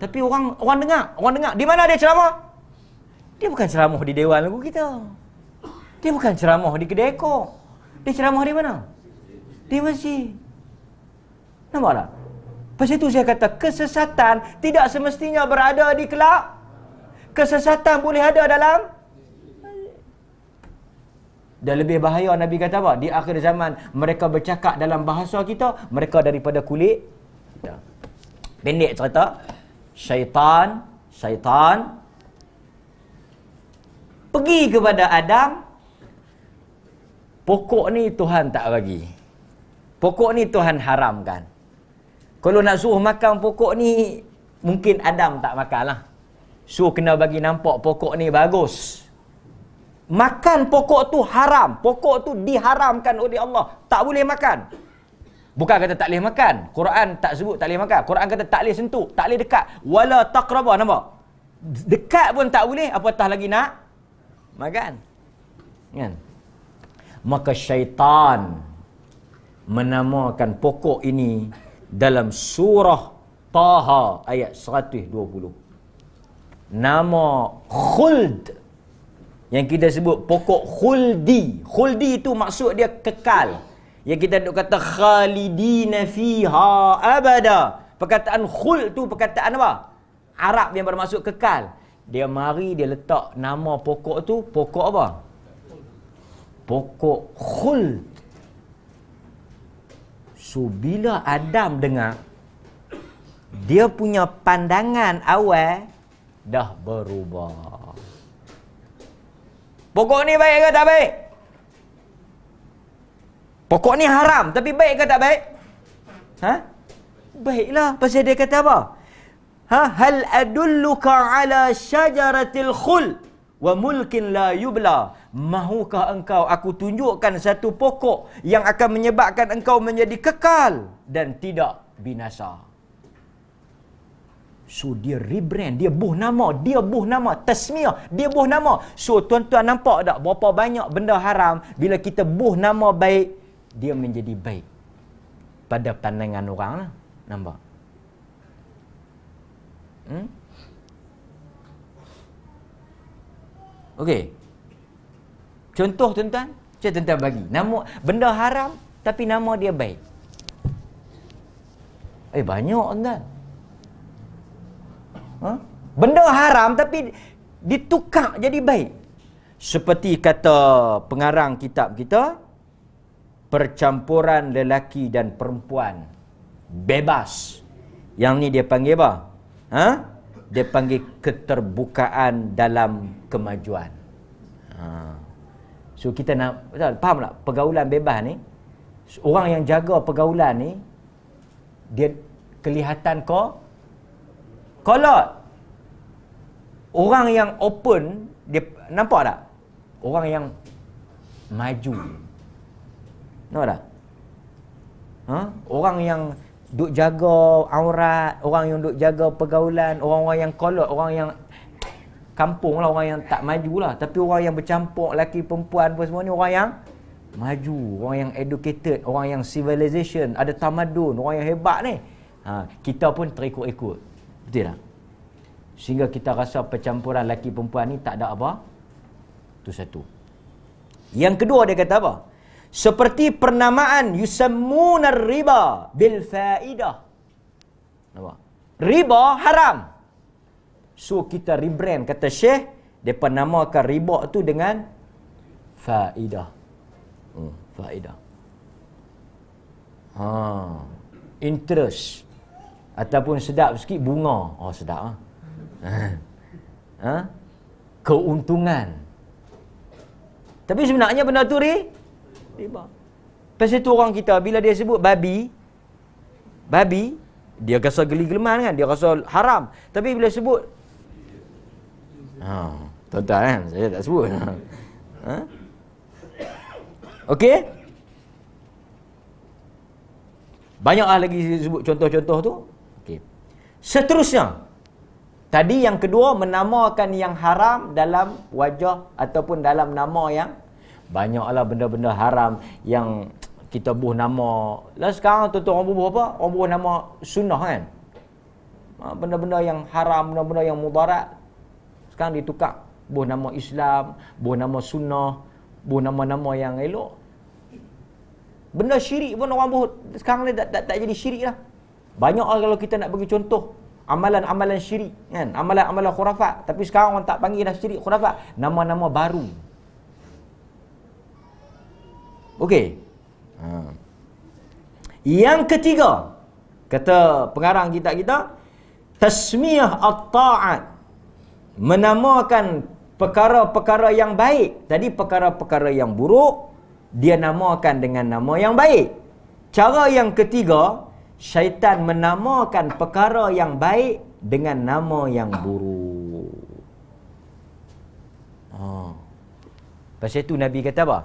Tapi orang dengar. Di mana dia ceramah? Dia bukan ceramah di dewan lagu kita. Dia bukan ceramah di kedai kok. Dia ceramah di mana? Di masjid. Nampak tak? Pasal itu saya kata, kesesatan tidak semestinya berada di kelab. Kesesatan boleh ada dalam. Dan lebih bahaya Nabi kata apa? Di akhir zaman mereka bercakap dalam bahasa kita, mereka daripada kulit. Pendek cerita, syaitan pergi kepada Adam. Pokok ni Tuhan tak bagi. Pokok ni Tuhan haramkan. Kalau nak suruh makan pokok ni, mungkin Adam tak makan lah. So kena bagi nampak pokok ni bagus. Makan pokok tu haram. Pokok tu diharamkan oleh Allah. Tak boleh makan. Bukan kata tak boleh makan. Quran tak sebut tak boleh makan. Quran kata tak boleh sentuh, tak boleh dekat. Wala taqraba, nampak? Dekat pun tak boleh, apatah lagi nak makan. Kan? Maka syaitan menamakan pokok ini dalam surah Taha ayat 120. Nama khuld. Yang kita sebut pokok khuldi. Khuldi itu maksud dia kekal. Yang kita duk kata khalidina fiha abada. Perkataan khuld tu perkataan apa? Arab yang bermaksud kekal. Dia mari dia letak nama pokok tu, pokok apa? Pokok khuld. So bila Adam dengar, dia punya pandangan awal dah berubah. Pokok ni baik ke tak baik? Pokok ni haram, tapi baik ke tak baik? Baiklah, pasal dia kata apa? Hal adulluka ala syajaratil khul wa mulkin la yubla. Mahukah engkau aku tunjukkan satu pokok yang akan menyebabkan engkau menjadi kekal dan tidak binasa. So dia rebrand, dia buh nama, tasmiyah, dia buh nama. So tuan-tuan nampak tak berapa banyak benda haram bila kita buh nama baik, dia menjadi baik pada pandangan orang lah. Nampak? Okey. Contoh tuan-tuan, tuan-tuan bagi. Nama benda haram tapi nama dia baik. Banyak tuan-tuan. Benda haram tapi ditukar jadi baik. Seperti kata pengarang kitab kita, percampuran lelaki dan perempuan bebas. Yang ni dia panggil apa? Dia panggil keterbukaan dalam kemajuan. So kita nak faham tak pergaulan bebas ni? Orang yang jaga pergaulan ni, dia kelihatan kolot. Orang yang open, dia nampak tak? Orang yang maju. Nampak tak? Orang yang duk jaga aurat, orang yang duk jaga pergaulan, orang-orang yang kolot, orang yang kampung lah, orang yang tak maju lah. Tapi orang yang bercampur lelaki perempuan pun semua ni orang yang maju, orang yang educated, orang yang civilization, ada tamadun, orang yang hebat ni. Kita pun terikut-ikut. Betul tak? Sehingga kita rasa percampuran lelaki perempuan ni tak ada apa. Itu satu. Yang kedua dia kata apa? Seperti pernamaan yusammuna riba bil faidah. Nampak? Riba haram. So kita rebrand, kata Syekh, depa namakan riba tu dengan faidah. Faidah. Interest. Ataupun sedap sikit bunga. Oh, sedap ah. Keuntungan. Tapi sebenarnya benda tu riba. Pasal tu orang kita bila dia sebut babi, dia rasa geli-geleman kan, dia rasa haram. Tapi bila sebut tuan-tuan kan, saya tak sebut. Okey? Banyaklah lagi sebut contoh-contoh tu. Okey. Seterusnya, tadi yang kedua, menamakan yang haram dalam wajah ataupun dalam nama yang banyaklah benda-benda haram yang kita buh nama. Lah sekarang tuan-tuan orang buh apa? Orang buh nama sunnah kan? Benda-benda yang haram, benda-benda yang mudarat. Sekarang ditukar. Buh nama Islam, buh nama sunnah, buh nama-nama yang elok. Benda syirik pun orang buh sekarang ni tak jadi syirik lah. Banyaklah kalau kita nak bagi contoh amalan-amalan syirik kan, amalan-amalan khurafat, tapi sekarang orang tak panggil dah syirik khurafat, nama-nama baru. Okey. Yang ketiga, kata pengarang kita tasmiyah at-ta'at, menamakan perkara-perkara yang baik. Tadi perkara-perkara yang buruk dia namakan dengan nama yang baik. Cara yang ketiga, syaitan menamakan perkara yang baik dengan nama yang buruk. Pasal itu Nabi kata apa?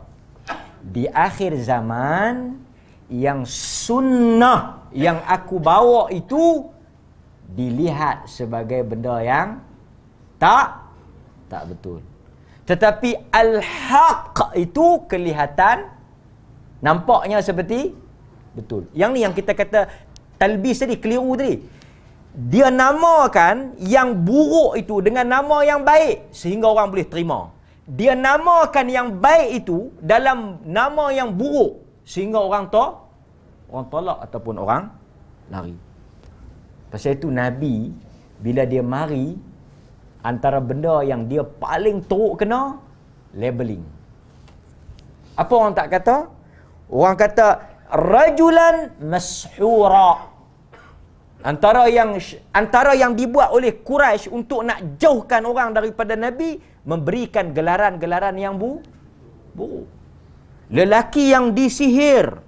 Di akhir zaman, yang sunnah yang aku bawa itu dilihat sebagai benda yang tak betul. Tetapi al-haq itu kelihatan, nampaknya seperti betul. Yang ni yang kita kata talbis tadi, keliru tadi. Dia namakan yang buruk itu dengan nama yang baik sehingga orang boleh terima. Dia namakan yang baik itu dalam nama yang buruk sehingga orang tolak ataupun orang lari. Pasal itu Nabi bila dia mari, antara benda yang dia paling teruk kena labeling. Apa orang tak kata? Orang kata rajulan mashura. Antara yang dibuat oleh Quraisy untuk nak jauhkan orang daripada Nabi, memberikan gelaran-gelaran yang buruk. Lelaki yang disihir,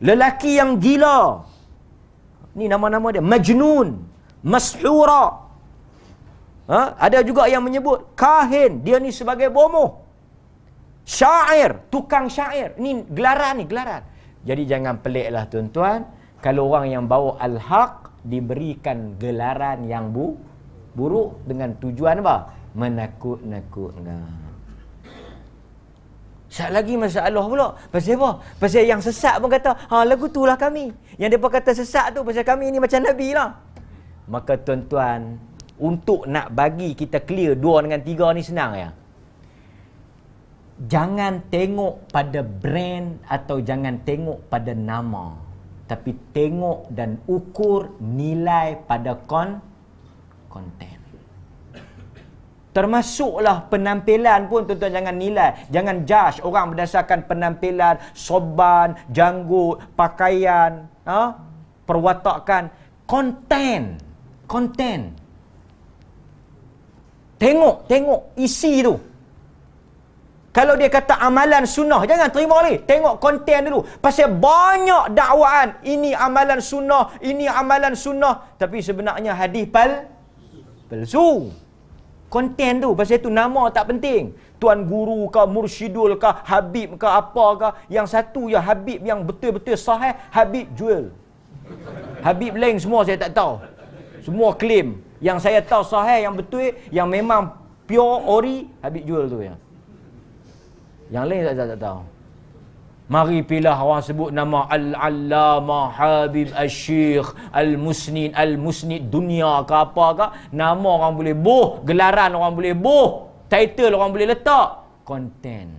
lelaki yang gila. Ni nama-nama dia, majnun, mashura. Ada juga yang menyebut kahin, dia ni sebagai bomoh. Syair, tukang syair. Ni gelaran. Jadi jangan peliklah tuan-tuan, kalau orang yang bawa al-haq diberikan gelaran yang buruk dengan tujuan apa? Menakut-nakutkan. Sat lagi masalah pula. Pasal apa? Pasal yang sesat pun kata, lagu tu lah kami. Yang mereka kata sesat tu pasal kami ni macam Nabi lah. Maka tuan-tuan, untuk nak bagi kita clear 2 dengan 3 ni senang ya. Jangan tengok pada brand atau jangan tengok pada nama, tapi tengok dan ukur nilai pada konten. Termasuklah penampilan pun tuan-tuan jangan nilai, jangan judge orang berdasarkan penampilan, sorban, janggut, pakaian, perwatakan, konten. Tengok isi tu. Kalau dia kata amalan sunnah, jangan terima lagi. Tengok konten dulu. Pasal banyak dakwaan, ini amalan sunnah, tapi sebenarnya hadis palsu. Konten tu, pasal itu nama tak penting. Tuan guru ke, mursyidul ke, habib ke, apa ke. Yang satu ya habib yang betul-betul sahih, habib jual. Habib lain semua saya tak tahu. Semua claim. Yang saya tahu sahih, yang betul, yang memang pure ori, habib jual tu ya. Yang lain saya tak tahu. Mari pilih orang sebut nama Al-Allamah Habib Al-Syekh Al-Musnid dunia ke apa ke. Nama orang boleh boh, gelaran orang boleh boh, title orang boleh letak. Konten,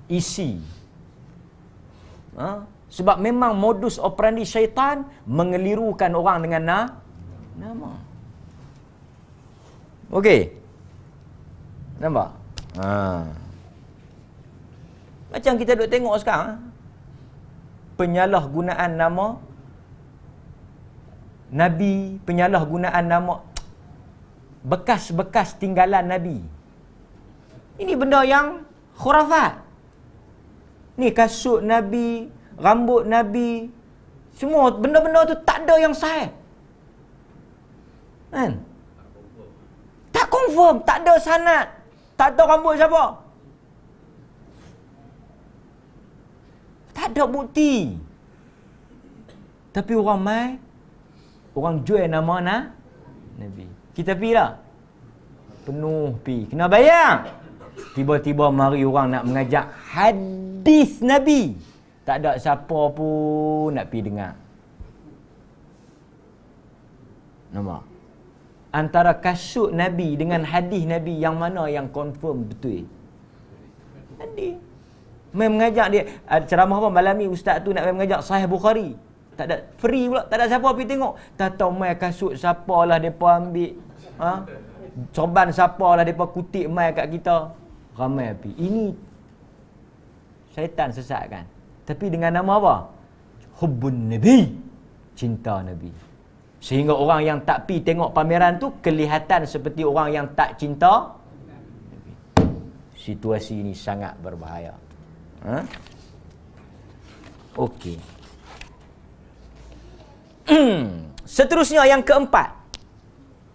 isi. Sebab memang modus operandi syaitan mengelirukan orang dengan nama. Okey. Nampak? Macam kita duk tengok sekarang, penyalahgunaan nama Nabi, penyalahgunaan nama, bekas-bekas tinggalan Nabi. Ini benda yang khurafat. Ni kasut Nabi, rambut Nabi, semua benda-benda tu tak ada yang sahih. Kan? Tak confirm, tak ada sanad, tak tahu rambut siapa. Tak ada bukti. Tapi orang mai, orang jual nama Nabi. Kita pergi lah. Penuh pi. Kena bayar. Tiba-tiba mari orang nak mengajak hadis Nabi. Tak ada siapa pun nak pergi dengar. Nampak? Antara kasut Nabi dengan hadis Nabi, yang mana yang confirm betul? Hadis. Mai mengajak dia. Ceramah apa malam ni ustaz tu nak mai mengajak Sahih Bukhari. Tak ada, free pula. Tak ada siapa pergi tengok. Tak tahu mai kasut siapa lah mereka ambil. Sorban siapa lah mereka kutip mai kat kita. Ramai api. Ini syaitan sesatkan. Tapi dengan nama apa? Hubbun Nabi. Cinta Nabi. Sehingga orang yang tak pi tengok pameran tu kelihatan seperti orang yang tak cinta Nabi. Situasi ini sangat berbahaya. Okey. Seterusnya yang keempat.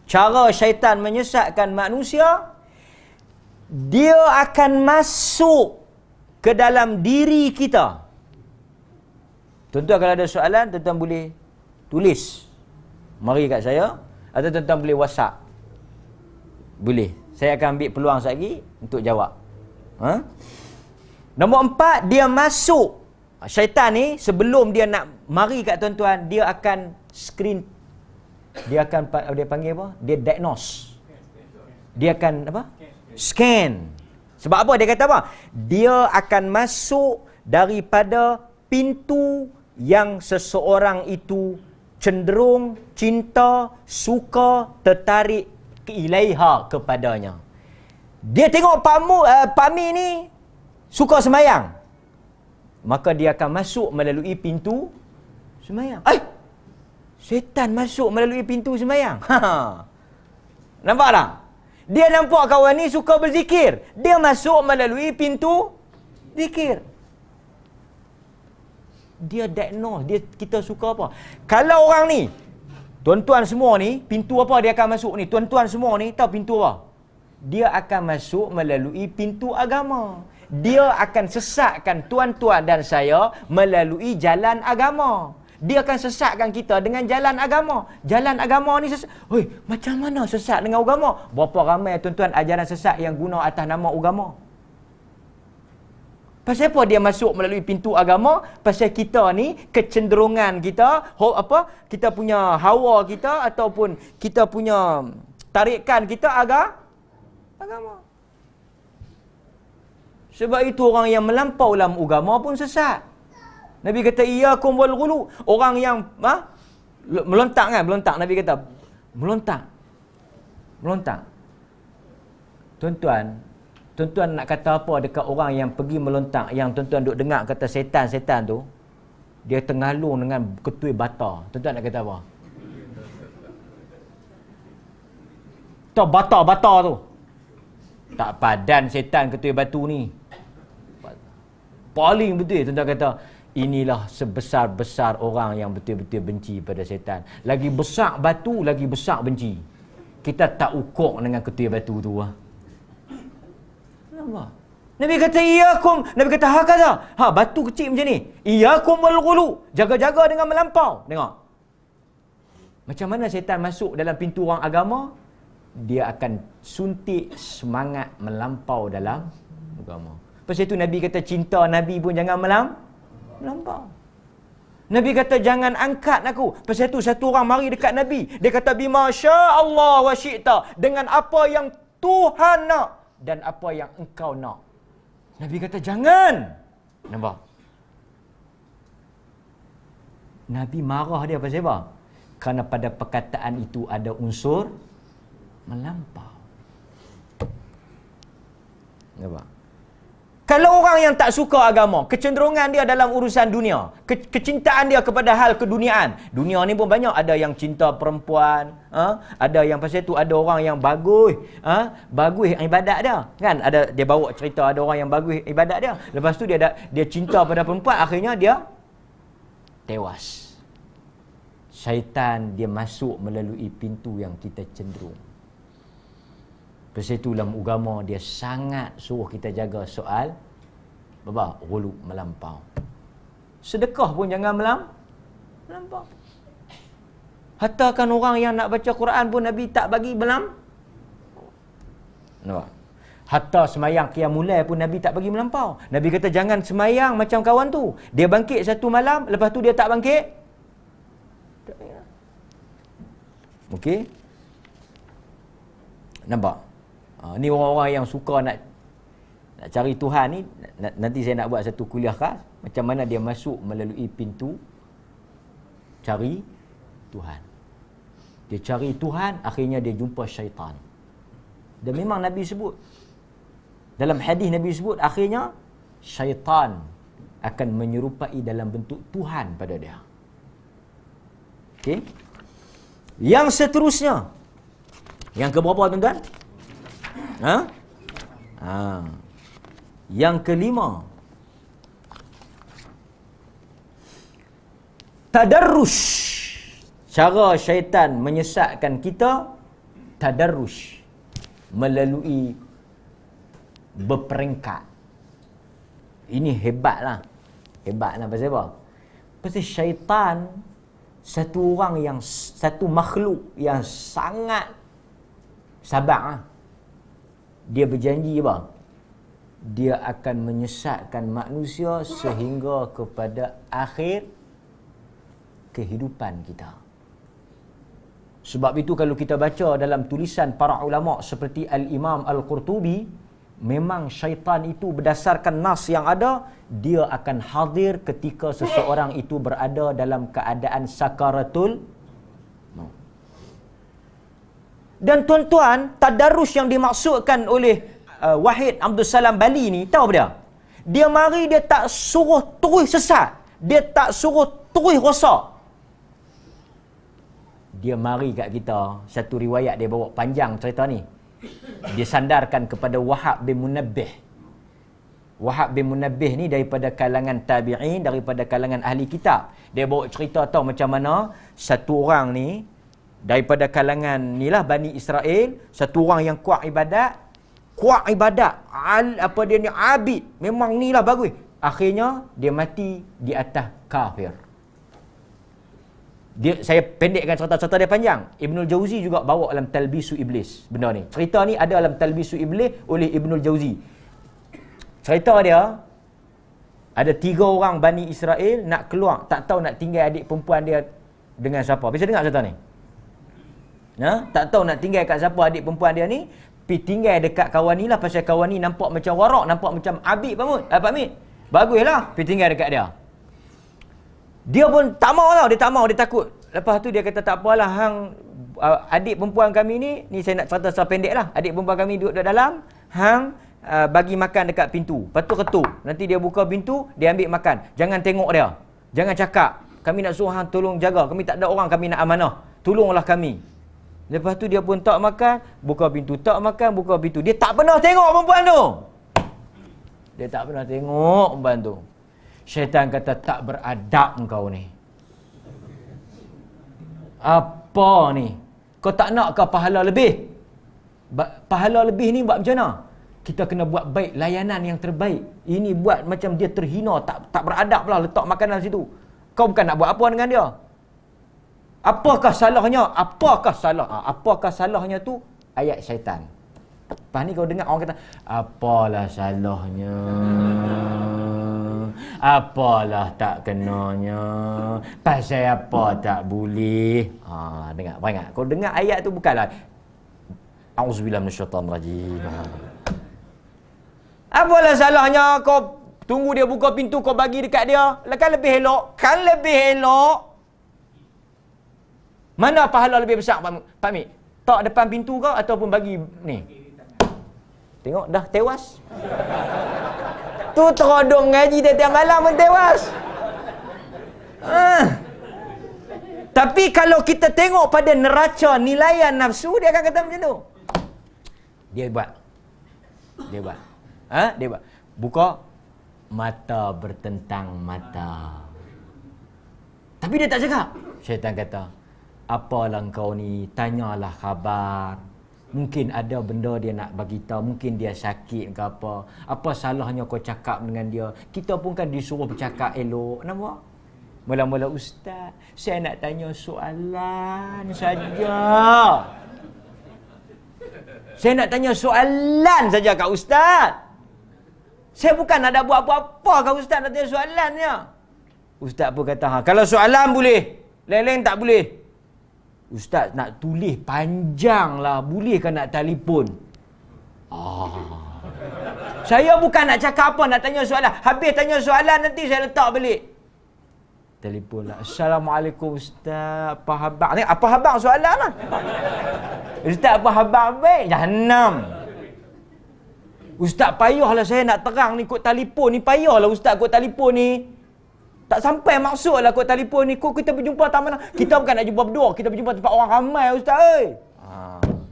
Cara syaitan menyesatkan manusia, dia akan masuk ke dalam diri kita. Tuan-tuan kalau ada soalan, tuan-tuan boleh tulis. Mari kat saya. Atau tuan-tuan boleh WhatsApp. Boleh. Saya akan ambil peluang sekejap lagi untuk jawab. Nombor 4, dia masuk. Syaitan ni sebelum dia nak mari kat tuan-tuan, dia akan screen. Dia akan, dia panggil apa? Dia diagnose. Dia akan apa? Scan. Sebab apa dia kata apa? Dia akan masuk daripada pintu yang seseorang itu cenderung cinta, suka, tertarik ilaiha kepadanya. Dia tengok Pak Mi ni suka sembahyang, maka dia akan masuk melalui pintu sembahyang. Syaitan masuk melalui pintu sembahyang. Nampak tak? Dia nampak kawan ni suka berzikir, dia masuk melalui pintu zikir. Dia diagnose, kita suka apa. Kalau orang ni, tuan-tuan semua ni, pintu apa dia akan masuk ni? Tuan-tuan semua ni tahu pintu apa? Dia akan masuk melalui pintu agama. Dia akan sesatkan tuan-tuan dan saya melalui jalan agama. Dia akan sesatkan kita dengan jalan agama. Jalan agama ni sesat. Hoi, macam mana sesat dengan agama? Berapa ramai tuan-tuan ajaran sesat yang guna atas nama agama? Pasal apa dia masuk melalui pintu agama? Pasal kita ni kecenderungan kita, kita punya hawa kita ataupun kita punya tarikan kita agama. Sebab itu orang yang melampau dalam agama pun sesat. Nabi kata iyyakum wal ghulu. Orang yang melontak kan? Melontak. Nabi kata melontak. Tuan-tuan nak kata apa dekat orang yang pergi melontak, yang tuan-tuan duk dengar kata setan-setan tu, dia tengalung dengan ketui bata. Tuan-tuan nak kata apa? Tahu bata-bata tu? Tak padan setan ketui batu ni. Paling betul tuan-tuan kata, inilah sebesar-besar orang yang betul-betul benci pada setan. Lagi besar batu, lagi besar benci. Kita tak ukur dengan ketui batu tu lah. Nampak? Nabi kata iyyakum, Nabi kata hakaza. Batu kecil macam ni. Iyyakum wal ghulu. Jaga-jaga dengan melampau. Tengok. Macam mana setan masuk dalam pintu orang agama? Dia akan suntik semangat melampau dalam agama. Pasal itu Nabi kata cinta Nabi pun jangan melampau. Nabi kata jangan angkat aku. Pasal itu satu orang mari dekat Nabi. Dia kata bima sya-Allah wa syi'ta. Dengan apa yang Tuhan nak dan apa yang engkau nak. Nabi kata jangan. Nampak? Nabi marah dia pasal apa? Kerana pada perkataan itu ada unsur melampau. Nampak? Kalau orang yang tak suka agama, kecenderungan dia dalam urusan dunia, kecintaan dia kepada hal keduniaan. Dunia ni pun banyak, ada yang cinta perempuan, ada yang pasal tu ada orang yang bagus, bagus ibadat dia. Kan ada dia bawa cerita ada orang yang bagus ibadat dia. Lepas tu dia cinta pada perempuan, akhirnya dia tewas. Syaitan dia masuk melalui pintu yang kita cenderung. Pasal itu dalam agama dia sangat suruh kita jaga soal ghulu, melampau. Sedekah pun jangan melampau. Hatta kan orang yang nak baca Quran pun Nabi tak bagi melampau. Nampak? Hatta semayang qiyamul lail pun Nabi tak bagi melampau. Nabi kata jangan semayang macam kawan tu. Dia bangkit satu malam, lepas tu dia tak bangkit. Okey? Nampak? Ni orang-orang yang suka nak cari Tuhan ni, nanti saya nak buat satu kuliah khas macam mana dia masuk melalui pintu cari Tuhan. Dia cari Tuhan, akhirnya dia jumpa syaitan. Dan memang Nabi sebut dalam hadis, Nabi sebut akhirnya syaitan akan menyerupai dalam bentuk Tuhan pada dia. Okey? Yang seterusnya, yang keberapa tuan-tuan? Yang kelima, tadarrush. Cara syaitan menyesatkan kita, tadarrush, melalui berperingkat. Ini hebatlah. Hebatlah pasal apa? Pasal syaitan satu makhluk yang sangat sabar. Dia berjanji apa? Dia akan menyesatkan manusia sehingga kepada akhir kehidupan kita. Sebab itu kalau kita baca dalam tulisan para ulama seperti Al-Imam Al-Qurtubi, memang syaitan itu berdasarkan nas yang ada, dia akan hadir ketika seseorang itu berada dalam keadaan sakaratul maut. Dan tuan-tuan, tadarrush yang dimaksudkan oleh Wahid Abdul Salam Bali ni, tahu apa dia? Dia mari dia tak suruh terus sesat, dia tak suruh terus rosak. Dia mari kat kita, satu riwayat dia bawa panjang cerita ni. Dia sandarkan kepada Wahab bin Munabbih. Wahab bin Munabbih ni daripada kalangan tabi'in, daripada kalangan ahli kitab. Dia bawa cerita tahu macam mana satu orang ni daripada kalangan ni lah Bani Israel, satu orang yang kuat ibadat, apa dia ni, abid, memang ni lah bagus. Akhirnya dia mati di atas kafir. Saya pendekkan cerita-cerita dia panjang. Ibnul Jauzi juga bawa dalam Talbisu Iblis benda ni. Cerita ni ada dalam Talbisu Iblis oleh Ibnul Jauzi. Cerita dia, ada 3 orang Bani Israel nak keluar, tak tahu nak tinggal adik perempuan dia dengan siapa. Bisa dengar cerita ni? Tak tahu nak tinggal kat siapa adik perempuan dia ni, pergi tinggal dekat kawan ni lah, pasal kawan ni nampak macam warak, nampak macam abid Pak Mit. Baguslah, pergi tinggal dekat dia. Dia pun tak mau tau, dia tak mau, dia takut. Lepas tu dia kata tak apalah hang, adik perempuan kami ni saya nak cerita secara pendek lah. Adik perempuan kami duduk dalam, hang bagi makan dekat pintu. Lepas tu ketuk. Nanti dia buka pintu, dia ambil makan. Jangan tengok dia. Jangan cakap. Kami nak suruh hang tolong jaga. Kami tak ada orang, kami nak amanah. Tolonglah kami. Lepas tu dia pun tak makan, buka pintu. Tak makan, buka pintu. Dia tak pernah tengok perempuan tu. Dia tak pernah tengok perempuan tu. Syaitan kata, tak beradab engkau ni. Apa ni? Kau tak nak ke pahala lebih? Pahala lebih ni buat macam mana? Kita kena buat baik, layanan yang terbaik. Ini buat macam dia terhina, tak beradab lah, letak makanan situ. Kau bukan nak buat apa dengan dia? Apakah salahnya? Apakah salahnya tu? Ayat syaitan. Lepas ni kau dengar orang kata, apalah salahnya? Apalah tak kenanya? Pasal apa tak boleh? Dengar, ingat. Kau dengar ayat tu bukanlah A'udzubillah minasyaitanirrajim. Apalah salahnya kau tunggu dia buka pintu, kau bagi dekat dia? Kan lebih elok? Kan lebih elok? Mana pahala lebih besar, Pak Mik? Tak depan pintu kau ataupun bagi ni? Tengok dah tewas. Tu terodong ngaji tiap malam pun tewas. Tapi kalau kita tengok pada neraca nilaian nafsu, dia akan kata macam tu. Dia buat. Dia buat. Buka mata bertentang mata. Tapi dia tak cakap. Syaitan kata, apalah kau ni, tanyalah khabar. Mungkin ada benda dia nak bagi tahu, mungkin dia sakit ke apa. Apa salahnya kau cakap dengan dia? Kita pun kan disuruh bercakap elok. Nampak? Mula-mula, ustaz, saya nak tanya soalan saja. Saya nak tanya soalan saja kat ustaz. Saya bukan nak buat apa-apa kat ustaz, nak tanya soalannya. Ustaz pun kata, kalau soalan boleh, lain-lain tak boleh. Ustaz nak tulis panjang lah, boleh ke nak telefon? Saya bukan nak cakap apa, nak tanya soalan. Habis tanya soalan nanti saya letak balik. Telefon lah. Assalamualaikum ustaz, apa khabar? Ni apa khabar soalan lah. Ustaz apa khabar baik? Jahannam. Ustaz payahlah saya nak terang ni kod telefon ni, payahlah ustaz kod telefon ni. Tak sampai maksud lah kod telefon ni. Kod kita berjumpa tak mana? Kita bukan nak jumpa berdua, kita berjumpa tempat orang ramai ustaz oi.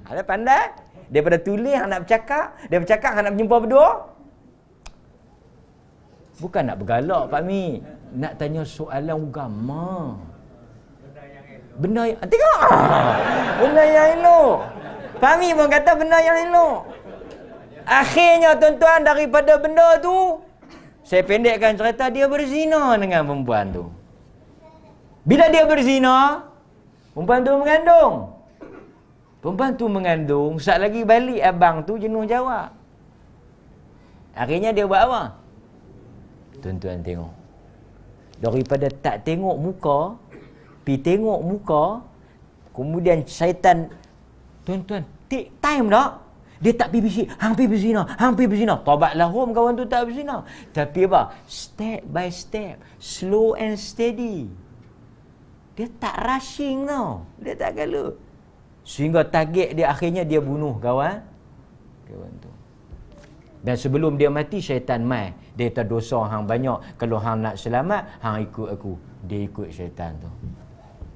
Ada pandai? Daripada tulis hang nak bercakap, dia bercakap hang nak berjumpa berdua. Bukan nak bergalak Pak Mi, nak tanya soalan agama. Benda yang tengok. Benda yang elok. Pak Mi pun kata benda yang elok. Akhirnya tuan-tuan, daripada benda tu, saya pendekkan cerita, dia berzina dengan perempuan tu. Bila dia berzina, perempuan tu mengandung. Perempuan tu mengandung, sat lagi balik abang tu jenuh jawab. Akhirnya dia buat apa? Tuan-tuan tengok. Daripada tak tengok muka, pi tengok muka, kemudian syaitan, tuan-tuan, take time tak? Dia tak pergi bisik, hang pergi berzina. Taubatlah home kawan tu tak berzina. Tapi apa? Step by step, slow and steady. Dia tak rushing tau. Dia tak galak. Sehingga target dia akhirnya dia bunuh kawan tu. Dan sebelum dia mati, syaitan mai. Dia kata dosa hang banyak. Kalau hang nak selamat, hang ikut aku. Dia ikut syaitan tu.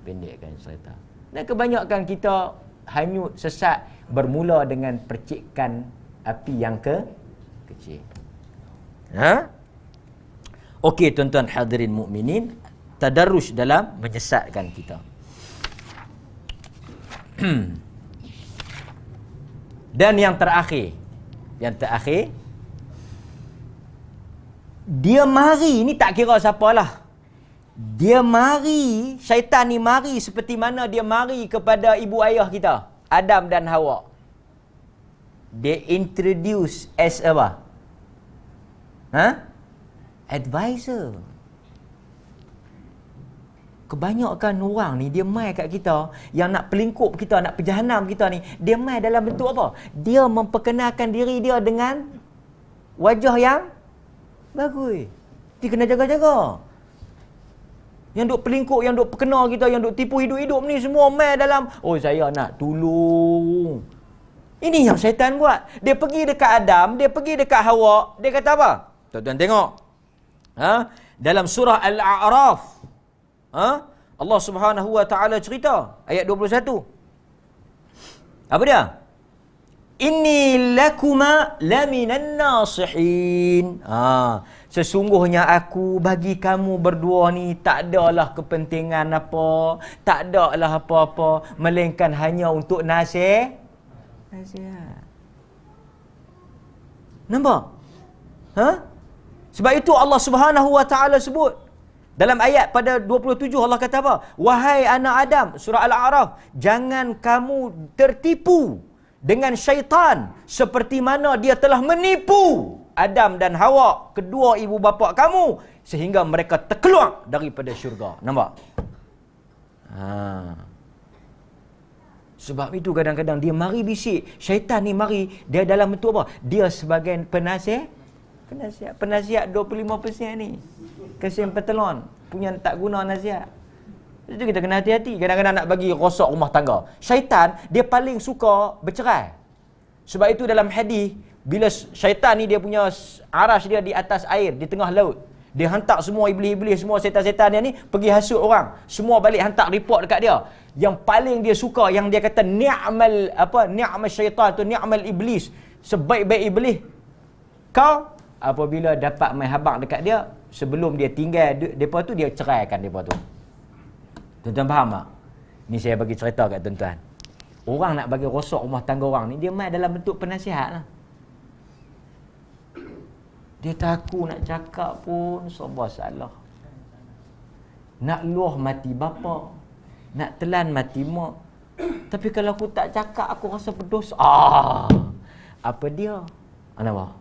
Pendekkan cerita. Dan kebanyakan kita hanyut sesat bermula dengan percikan api yang kecil. Okey tuan-tuan hadirin mukminin, tadarruj dalam menyesatkan kita. Dan yang terakhir, dia mari, ni tak kira siapalah. Dia mari, syaitan ni mari seperti mana dia mari kepada ibu ayah kita, Adam dan Hawa. Dia introduce as apa? Advisor. Kebanyakan orang ni, dia mai kat kita, yang nak pelingkup kita, nak perjahanam kita ni, dia mai dalam bentuk apa? Dia memperkenalkan diri dia dengan wajah yang bagus. Dia kena jaga-jaga. Yang duk pelingkup, yang duk perkenal kita, yang duk tipu hidup-hidup ni semua mai dalam, oh saya nak tolong. Ini yang syaitan buat. Dia pergi dekat Adam, dia pergi dekat Hawa, dia kata apa? Tuan-tuan tengok. Dalam surah Al-A'raf, Allah Subhanahu wa taala cerita ayat 21. Apa dia? Inni lakuma laminan nasihin. Sesungguhnya aku bagi kamu berdua ni tak adalah kepentingan apa, tak adalah apa-apa, melainkan hanya untuk nasihat. Nampak? Sebab itu Allah Subhanahu wa taala sebut dalam ayat pada 27, Allah kata apa? Wahai anak Adam, surah Al-A'raf, jangan kamu tertipu dengan syaitan seperti mana dia telah menipu Adam dan Hawa, kedua ibu bapa kamu, sehingga mereka terkeluar daripada syurga. Nampak? Sebab itu kadang-kadang dia mari bisik. Syaitan ni mari, dia dalam bentuk apa? Dia sebagai penasihat 25% ni. Kesian petelon punya tak guna nasihat. Itu kita kena hati-hati. Kadang-kadang nak bagi rosak rumah tangga. Syaitan dia paling suka bercerai. Sebab itu dalam hadis, Bila syaitan ni dia punya arash dia di atas air, di tengah laut. Dia hantar semua iblis-iblis, semua setan-setan dia ni pergi hasut orang. Semua balik hantar report dekat dia. Yang paling dia suka, yang dia kata ni'mal syaitan tu, ni'mal iblis, sebaik-baik iblis. Kau apabila dapat main habaq dekat dia, sebelum dia tinggal depa tu, dia ceraikan depa tu. Tuan-tuan faham tak? Ni saya bagi cerita kat tuan-tuan. Orang nak bagi rosak rumah tangga orang ni, dia main dalam bentuk penasihat lah. Dia takut nak cakap pun serba salah. Nak luah mati bapa, nak telan mati mak. Tapi kalau aku tak cakap, aku rasa berdosa. Apa dia? Apa?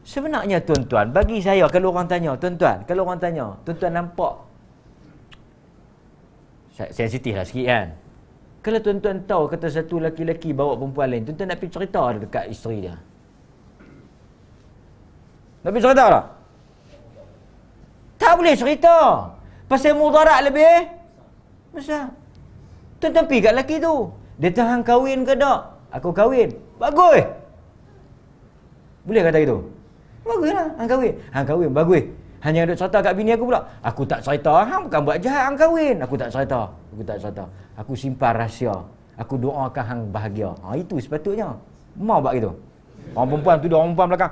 Sebenarnya tuan-tuan, bagi saya kalau orang tanya, tuan-tuan nampak sensitif lah sikit kan. Kalau tuan-tuan tahu kata satu lelaki bawa perempuan lain, tuan-tuan nak pergi cerita dekat isteri dia. Nak pergi cerita tak? Tak boleh cerita. Pasal mudarat lebih besar. Tuan-tuan pergi kat lelaki tu. Dia tahan kahwin ke tak? Aku kahwin. Bagus. Boleh kata gitu? Baguslah, hang kahwin. Bagus. Hanya duk cerita kat bini aku pula. Aku tak cerita, hang bukan buat jahat, hang kahwin. Aku tak cerita. Aku simpan rahsia. Aku doakan hang bahagia. Itu sepatutnya. Mau buat gitu. Orang perempuan tu, orang perempuan belakang.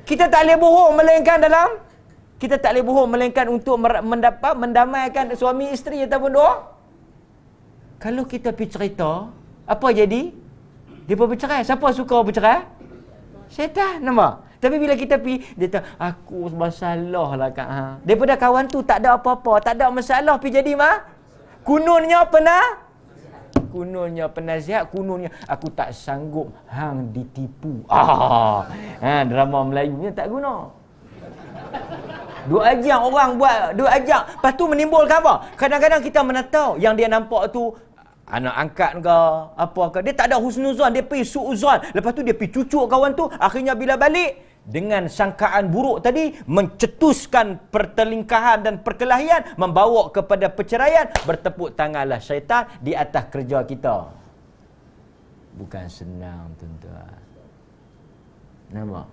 Kita tak boleh bohong melainkan untuk mendamaikan suami isteri ataupun doa. Kalau kita pergi cerita, apa jadi? Dia pun bercerai. Siapa suka bercerai? Syaitan, nampak? Tapi bila kita pergi, dia kata, aku masalah lah Kak. Daripada kawan tu tak ada apa-apa, tak ada masalah, pergi jadi kununnya penasihat, kununnya aku tak sanggup hang ditipu. Drama Melayunya tak guna. Duk ajak orang buat, lepas tu menimbulkan apa? Kadang-kadang kita mana tahu yang dia nampak tu anak angkat ke apa ke, dia tak ada husnuzan, dia pergi suuzan, lepas tu dia pergi cucuk kawan tu, akhirnya bila balik dengan sangkaan buruk tadi mencetuskan pertelingkahan dan perkelahian, membawa kepada perceraian. Bertepuk tanganlah syaitan di atas kerja kita. Bukan senang tuan-tuan. Nampak?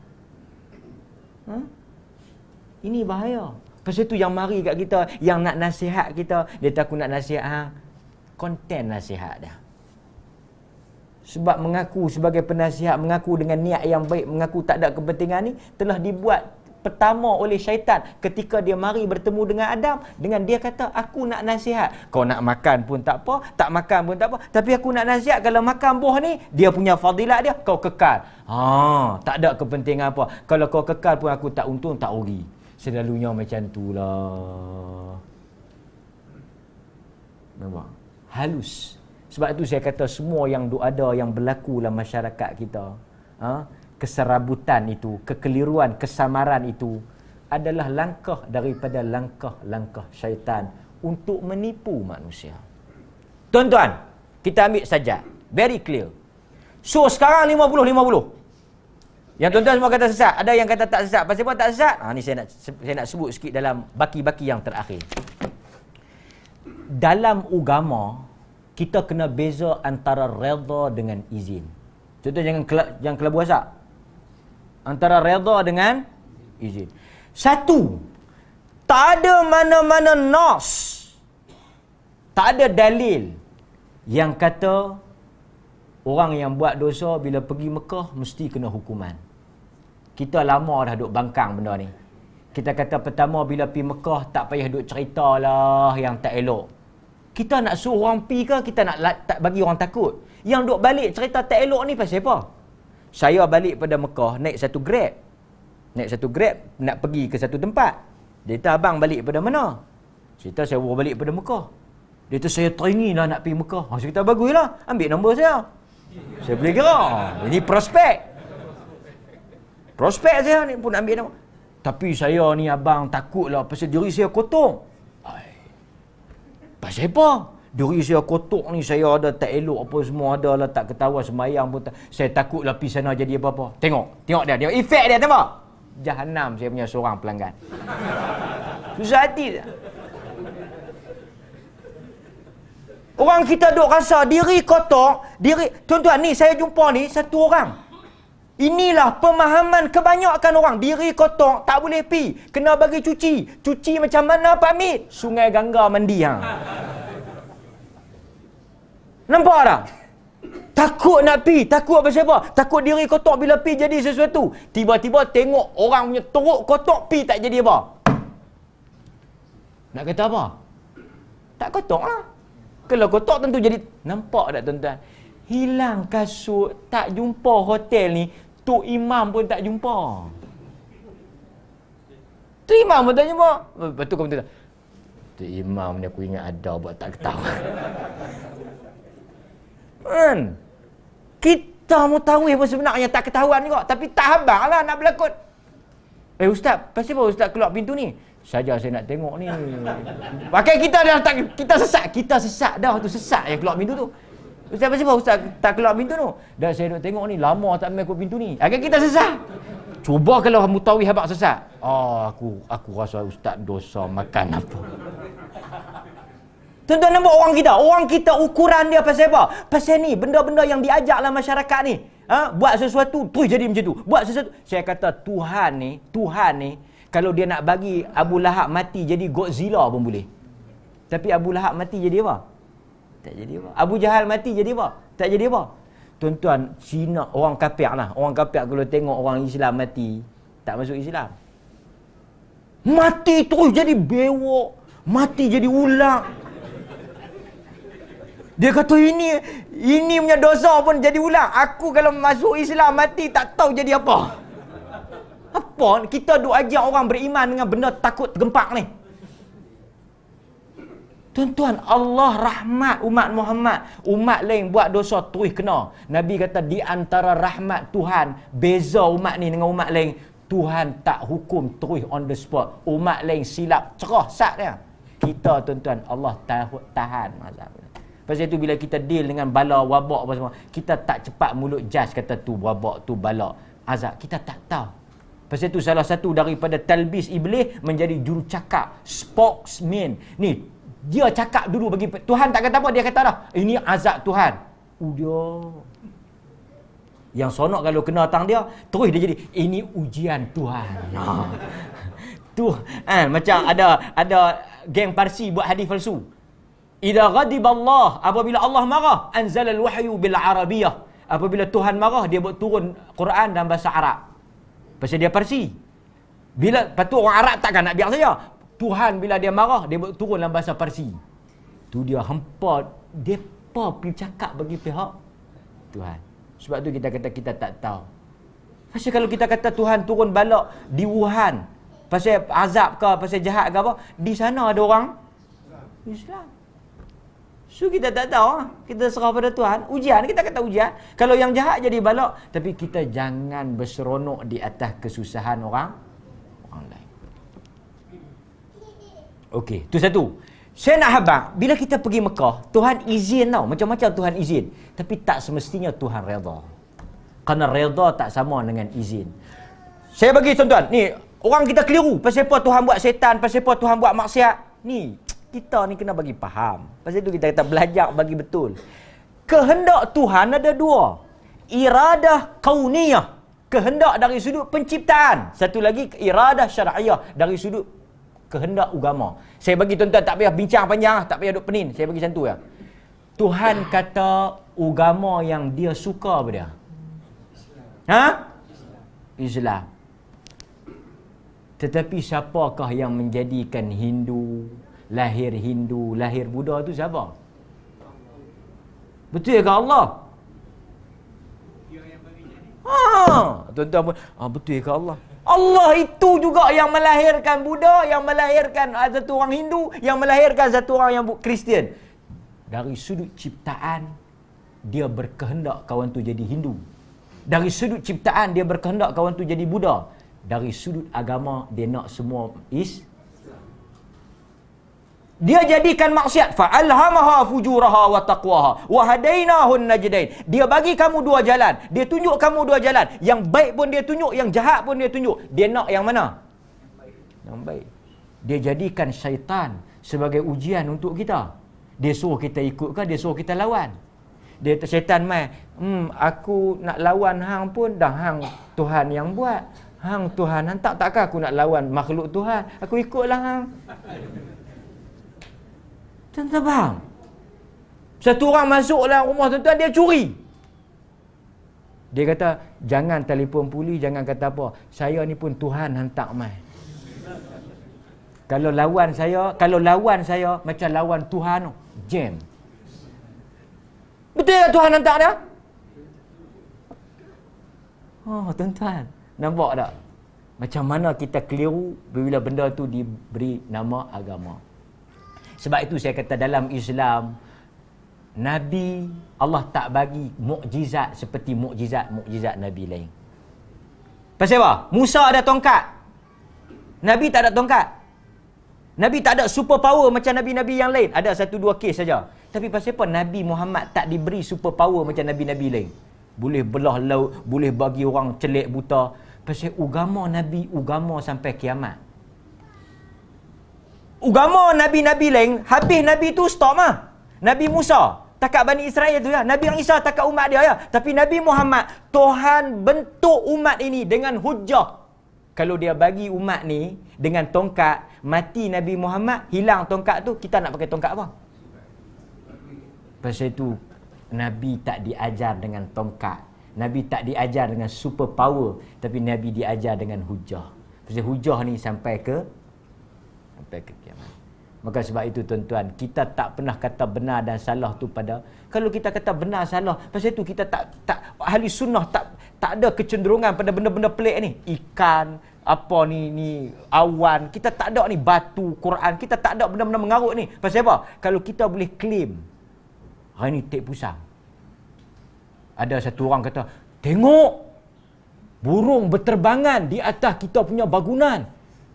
Ini bahaya. Pasal tu yang mari kat kita, yang nak nasihat kita, dia takut nak nasihat konten nasihat dia. Sebab mengaku sebagai penasihat, mengaku dengan niat yang baik, mengaku tak ada kepentingan ni, telah dibuat pertama oleh syaitan ketika dia mari bertemu dengan Adam, dengan dia kata, aku nak nasihat. Kau nak makan pun tak apa, tak makan pun tak apa, tapi aku nak nasihat, kalau makan buah ni, dia punya fadilat dia, kau kekal. Tak ada kepentingan apa. Kalau kau kekal pun aku tak untung, tak rugi. Selalunya macam tu lah. Nampak? Halus. Sebab itu saya kata semua yang ada yang berlaku dalam masyarakat kita, keserabutan itu, kekeliruan, kesamaran itu adalah langkah daripada langkah-langkah syaitan untuk menipu manusia. Tuan-tuan, kita ambil saja, very clear. So sekarang 50-50. Yang tuan-tuan semua kata sesat, ada yang kata tak sesat. Pasal apa tak sesat? Ni saya nak sebut sikit dalam baki-baki yang terakhir. Dalam agama, kita kena beza antara redha dengan izin. Contoh jangan kelabu asap. Antara redha dengan izin. Satu, tak ada mana-mana nas, tak ada dalil yang kata orang yang buat dosa bila pergi Mekah mesti kena hukuman. Kita lama dah duk bangkang benda ni. Kita kata pertama bila pergi Mekah tak payah duk ceritalah yang tak elok. Kita nak suruh orang pergi ke, kita nak tak bagi orang takut. Yang duk balik cerita tak elok ni pasal apa? Saya balik pada Mekah naik satu Grab nak pergi ke satu tempat. Dia kata, abang balik pada mana? Cerita saya baru balik pada Mekah. Dia kata, saya training lah nak pergi Mekah. Saya kata, baguslah, ambil nombor saya. Saya boleh gerak. Ini prospek saya ni pun ambil nombor. Tapi saya ni abang takutlah pasal diri saya kotor. Pasal apa? Diri saya kotor ni, saya ada tak elok apa semua, ada lah tak ketawa sembahyang pun tak. Saya takutlah pergi sana jadi apa-apa. Tengok dia efek dia, tengok. Jahanam saya punya seorang pelanggan. Susah hati. Orang kita duk rasa diri kotor, tuan-tuan ni saya jumpa ni satu orang. Inilah pemahaman kebanyakan orang. Diri kotor, tak boleh pi. Kena bagi cuci. Cuci macam mana Pak Mit? Sungai Gangga mandi hang. Nampak tak? Takut nak pi. Takut pasal apa? Takut diri kotor bila pi jadi sesuatu. Tiba-tiba tengok orang punya teruk kotor, pi tak jadi apa. Nak kata apa? Tak kotor lah. Kalau kotor tentu jadi. Nampak tak tuan-tuan? Hilang kasut, tak jumpa hotel ni. Tu imam pun tak jumpa. Tu imam pun tak jumpa. Lepas tu kamu kata, tu imam ni aku ingat ada buat tak ketahuan. Kan? Kita mutawif pun sebenarnya tak ketahuan juga. Tapi tak habang lah nak berlakon. Ustaz, pasal apa Ustaz keluar pintu ni? Saja saya nak tengok ni. Pakai kita dah tak, kita sesat dah tu, sesat yang keluar pintu tu. Ustaz, pasal apa Ustaz tak keluar pintu tu? Dah saya nak tengok ni, lama tak main keluar pintu ni. Agak kita sesat. Cuba kalau mutawif habaq sesat. Aku rasa Ustaz dosa makan apa. Tuan-tuan nampak orang kita ukuran dia pasal apa? Pasal ni, benda-benda yang diajaklah masyarakat ni. Buat sesuatu, terus jadi macam tu. Buat sesuatu. Saya kata Tuhan ni, kalau dia nak bagi Abu Lahab mati jadi Godzilla pun boleh. Tapi Abu Lahab mati jadi apa? Tak jadi apa. Abu Jahal mati jadi apa? Tak jadi apa. Tuan-tuan, Cina, orang kafir lah. Orang kafir kalau tengok orang Islam mati, tak masuk Islam. Mati terus jadi bewok. Mati jadi ular. Dia kata ini punya dosa pun jadi ular. Aku kalau masuk Islam mati tak tahu jadi apa. Apa? Kita duk ajak orang beriman dengan benda takut tergempak ni. Tuan-tuan, Allah rahmat umat Muhammad. Umat lain buat dosa terus kena. Nabi kata di antara rahmat Tuhan, beza umat ni dengan umat lain, Tuhan tak hukum terus on the spot. Umat lain silap, cerah sat dia. Kita tuan-tuan, Allah tahan azab. Pasal itu bila kita deal dengan bala, wabak apa semua, kita tak cepat mulut judge kata tu wabak, tu bala, azab. Kita tak tahu. Pasal itu salah satu daripada talbis iblis menjadi jurucakap, spokesman. Ni dia cakap dulu bagi Tuhan, tak kata apa, dia kata dah ini azab Tuhan. Dia yang sonok kalau kena tang dia terus dia jadi ini ujian Tuhan. Tu macam ada geng Parsi buat hadis palsu. Idza ghadiballah, apabila Allah marah, anzalal wahyu bil arabiyah. Apabila Tuhan marah, dia buat turun Quran dalam bahasa Arab. Pasal dia Parsi. Bila patut orang Arab takkan nak biar saja. Tuhan bila dia marah, dia buat turun dalam bahasa Parsi. Tu dia hampa, depa pergi cakap bagi pihak Tuhan. Sebab tu kita kata kita tak tahu. Pasal kalau kita kata Tuhan turun balak di Wuhan, pasal azab ke, pasal jahat ke apa, di sana ada orang Islam. So kita tak tahu, kita serah pada Tuhan. Ujian, kita kata ujian. Kalau yang jahat jadi balak, tapi kita jangan berseronok di atas kesusahan orang lain. Okey, tu satu. Saya nak habaq, bila kita pergi Mekah, Tuhan izin tau, macam-macam Tuhan izin. Tapi tak semestinya Tuhan redha. Kerana redha tak sama dengan izin. Saya bagi tuan-tuan, ni orang kita keliru. Pasal apa Tuhan buat setan, pasal apa Tuhan buat maksiat. Ni, kita ni kena bagi faham. Pasal itu kita kata belajar bagi betul. Kehendak Tuhan ada dua. Iradah kauniyah, kehendak dari sudut penciptaan. Satu lagi iradah syar'iyah, dari sudut kehendak agama. Saya bagi tuan-tuan, tak payah bincang panjang, tak payah duk penin. Saya bagi macam tu ya. Tuhan kata agama yang dia suka apa dia? Islam. Tetapi siapakah yang menjadikan Hindu, lahir Buddha tu siapa? Betul ke Allah? Tuan-tuan pun, betul ke Allah? Allah itu juga yang melahirkan Buddha, yang melahirkan satu orang Hindu, yang melahirkan satu orang yang Kristian. Dari sudut ciptaan, dia berkehendak kawan tu jadi Hindu. Dari sudut ciptaan, dia berkehendak kawan tu jadi Buddha. Dari sudut agama, dia nak semua dia jadikan maksiat, fa'alhamaha fujuraha wa taqwaha wa hadainahun najdain. Dia bagi kamu dua jalan, dia tunjuk kamu dua jalan. Yang baik pun dia tunjuk, yang jahat pun dia tunjuk. Dia nak yang mana? Yang baik. Dia jadikan syaitan sebagai ujian untuk kita. Dia suruh kita ikut ke dia suruh kita lawan? Dia syaitan mai, aku nak lawan hang pun dah hang Tuhan yang buat. Hang Tuhan hantar, takkan aku nak lawan makhluk Tuhan. Aku ikutlah hang. Tuan-tuan faham? Satu orang masuk dalam rumah tuan-tuan, dia curi. Dia kata, jangan telefon polis, jangan kata apa. Saya ni pun Tuhan hantar mai. Kalau lawan saya macam lawan Tuhan, jam. Betul tak Tuhan hantar dia? Oh, tuan-tuan, nampak tak? Macam mana kita keliru bila benda tu diberi nama agama. Sebab itu saya kata dalam Islam, Nabi Allah tak bagi mukjizat seperti mukjizat Nabi lain. Pasal apa? Musa ada tongkat. Nabi tak ada tongkat. Nabi tak ada super power macam Nabi-Nabi yang lain. Ada satu dua kes saja. Tapi pasal apa Nabi Muhammad tak diberi super power macam Nabi-Nabi lain? Boleh belah laut, boleh bagi orang celik buta. Pasal agama Nabi, agama sampai kiamat. Agama Nabi-Nabi lain, habis Nabi tu stop mah. Nabi Musa takat Bani Israel tu ya. Nabi Isa takat umat dia ya. Tapi Nabi Muhammad, Tuhan bentuk umat ini dengan hujah. Kalau dia bagi umat ni dengan tongkat, mati Nabi Muhammad, hilang tongkat tu, kita nak pakai tongkat apa? Pasal itu Nabi tak diajar dengan tongkat. Nabi tak diajar dengan super power, tapi Nabi diajar dengan hujah. Pasal hujah ni sampai ke kiamat. Maka sebab itu tuan-tuan, kita tak pernah kata benar dan salah tu pada, kalau kita kata benar salah, pasal itu kita tak ahli sunnah tak ada kecenderungan pada benda-benda pelik ni. Ikan, apa ni awan, kita tak ada ni, batu, Quran, kita tak ada benda-benda mengarut ni. Pasal apa? Kalau kita boleh claim, hari ni tek pusam. Ada satu orang kata, tengok burung berterbangan di atas kita punya bangunan.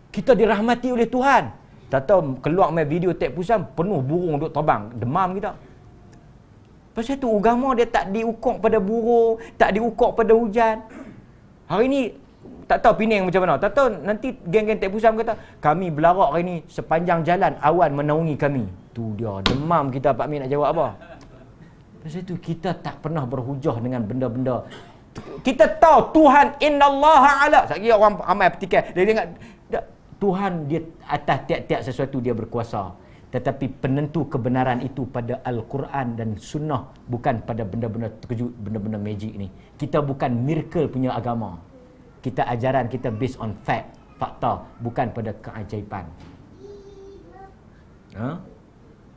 Kita dirahmati oleh Tuhan. Tak tahu keluar main video tek pusam, penuh burung duk terbang, demam kita. Pasal tu agama dia tak diukur pada burung, tak diukur pada hujan. Hari ni tak tahu Penang macam mana. Tak tahu nanti geng-geng tek pusam kata, kami belarak hari ni sepanjang jalan awan menaungi kami. Tu dia, demam kita Pak Min nak jawab apa? Pasal tu kita tak pernah berhujah dengan benda-benda. Kita tahu Tuhan innallaha ala. Sekali orang ramai petikai, dia ingat Tuhan dia atas tiap-tiap sesuatu dia berkuasa. Tetapi penentu kebenaran itu pada Al-Quran dan Sunnah, bukan pada benda-benda terkejut, benda-benda magic ni. Kita bukan miracle punya agama. Kita ajaran kita based on fact, fakta, bukan pada keajaiban.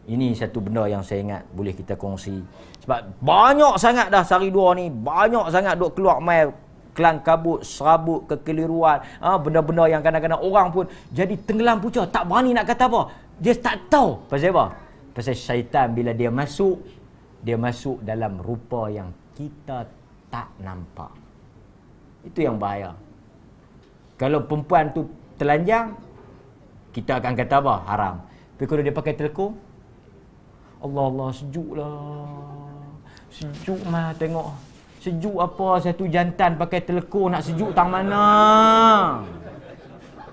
Ini satu benda yang saya ingat boleh kita kongsi. Sebab banyak sangat dah sehari dua ni, banyak sangat duk keluar mai kelang kabut, serabut, kekeliruan, benda-benda yang kadang-kadang orang pun jadi tenggelam pucah, tak berani nak kata apa. Dia tak tahu. Pasal apa? Pasal syaitan bila dia masuk dalam rupa yang kita tak nampak. Itu yang bahaya. Kalau perempuan tu telanjang, kita akan kata apa? Haram. Tapi kalau dia pakai telekung, Allah sejuklah. Sejuk mah tengok. Sejuk apa satu jantan pakai telekung, nak sejuk tang mana?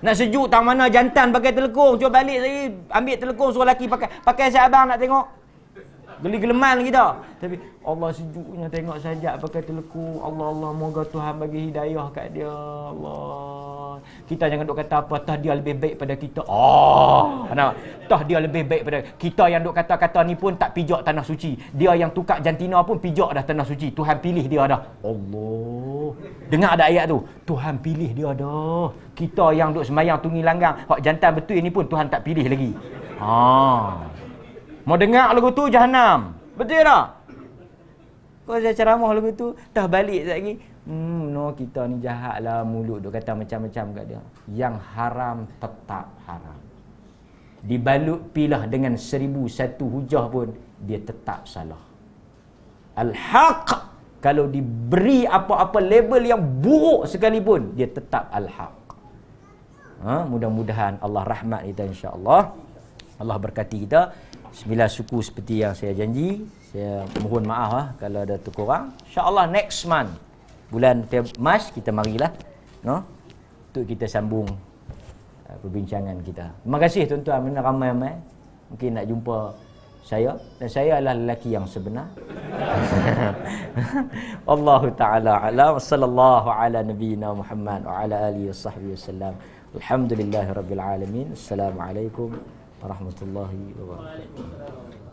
Nak sejuk tang mana jantan pakai telekung? Cuba balik lagi, ambil telekung suruh lelaki pakai saya abang nak tengok. Geli-geleman kita. Tapi Allah sejuknya tengok sajak pakai telekung. Allah, moga Tuhan bagi hidayah kat dia. Allah. Kita jangan duk kata apa, tah dia lebih baik pada kita. Tah dia lebih baik pada kita. Yang duk kata-kata ni pun tak pijak tanah suci. Dia yang tukar jantina pun pijak dah tanah suci. Tuhan pilih dia dah. Allah. Dengar ada ayat tu. Tuhan pilih dia dah. Kita yang duk sembahyang tungi langgang, hak jantan betul ni pun Tuhan tak pilih lagi. Mau dengar lagu tu Jahannam. Betul tak? Kau saya ceramah lagu tu, dah balik sekejap lagi. No, kita ni jahat lah, mulut duk kata macam-macam kat dia. Yang haram tetap haram. Dibalut pilah dengan 1001 hujah pun, dia tetap salah. Al-Haq, kalau diberi apa-apa label yang buruk sekalipun, dia tetap Al-Haq. Mudah-mudahan Allah rahmat kita insya-Allah. Allah berkati kita. 9 suku seperti yang saya janji. Saya mohon maaf kalau ada terkurang. InsyaAllah next month, bulan Mac, kita marilah untuk kita sambung perbincangan kita. Terima kasih tuan-tuan, ramai-ramai. Mungkin nak jumpa saya, dan saya adalah lelaki yang sebenar. Wallahu taala alam. Sallallahu ala nabiyyina Muhammad wa ala alihi wasahbihi wasallam. Alhamdulillahirabbil alamin. Assalamualaikum warahmatullahi wabarakatuh.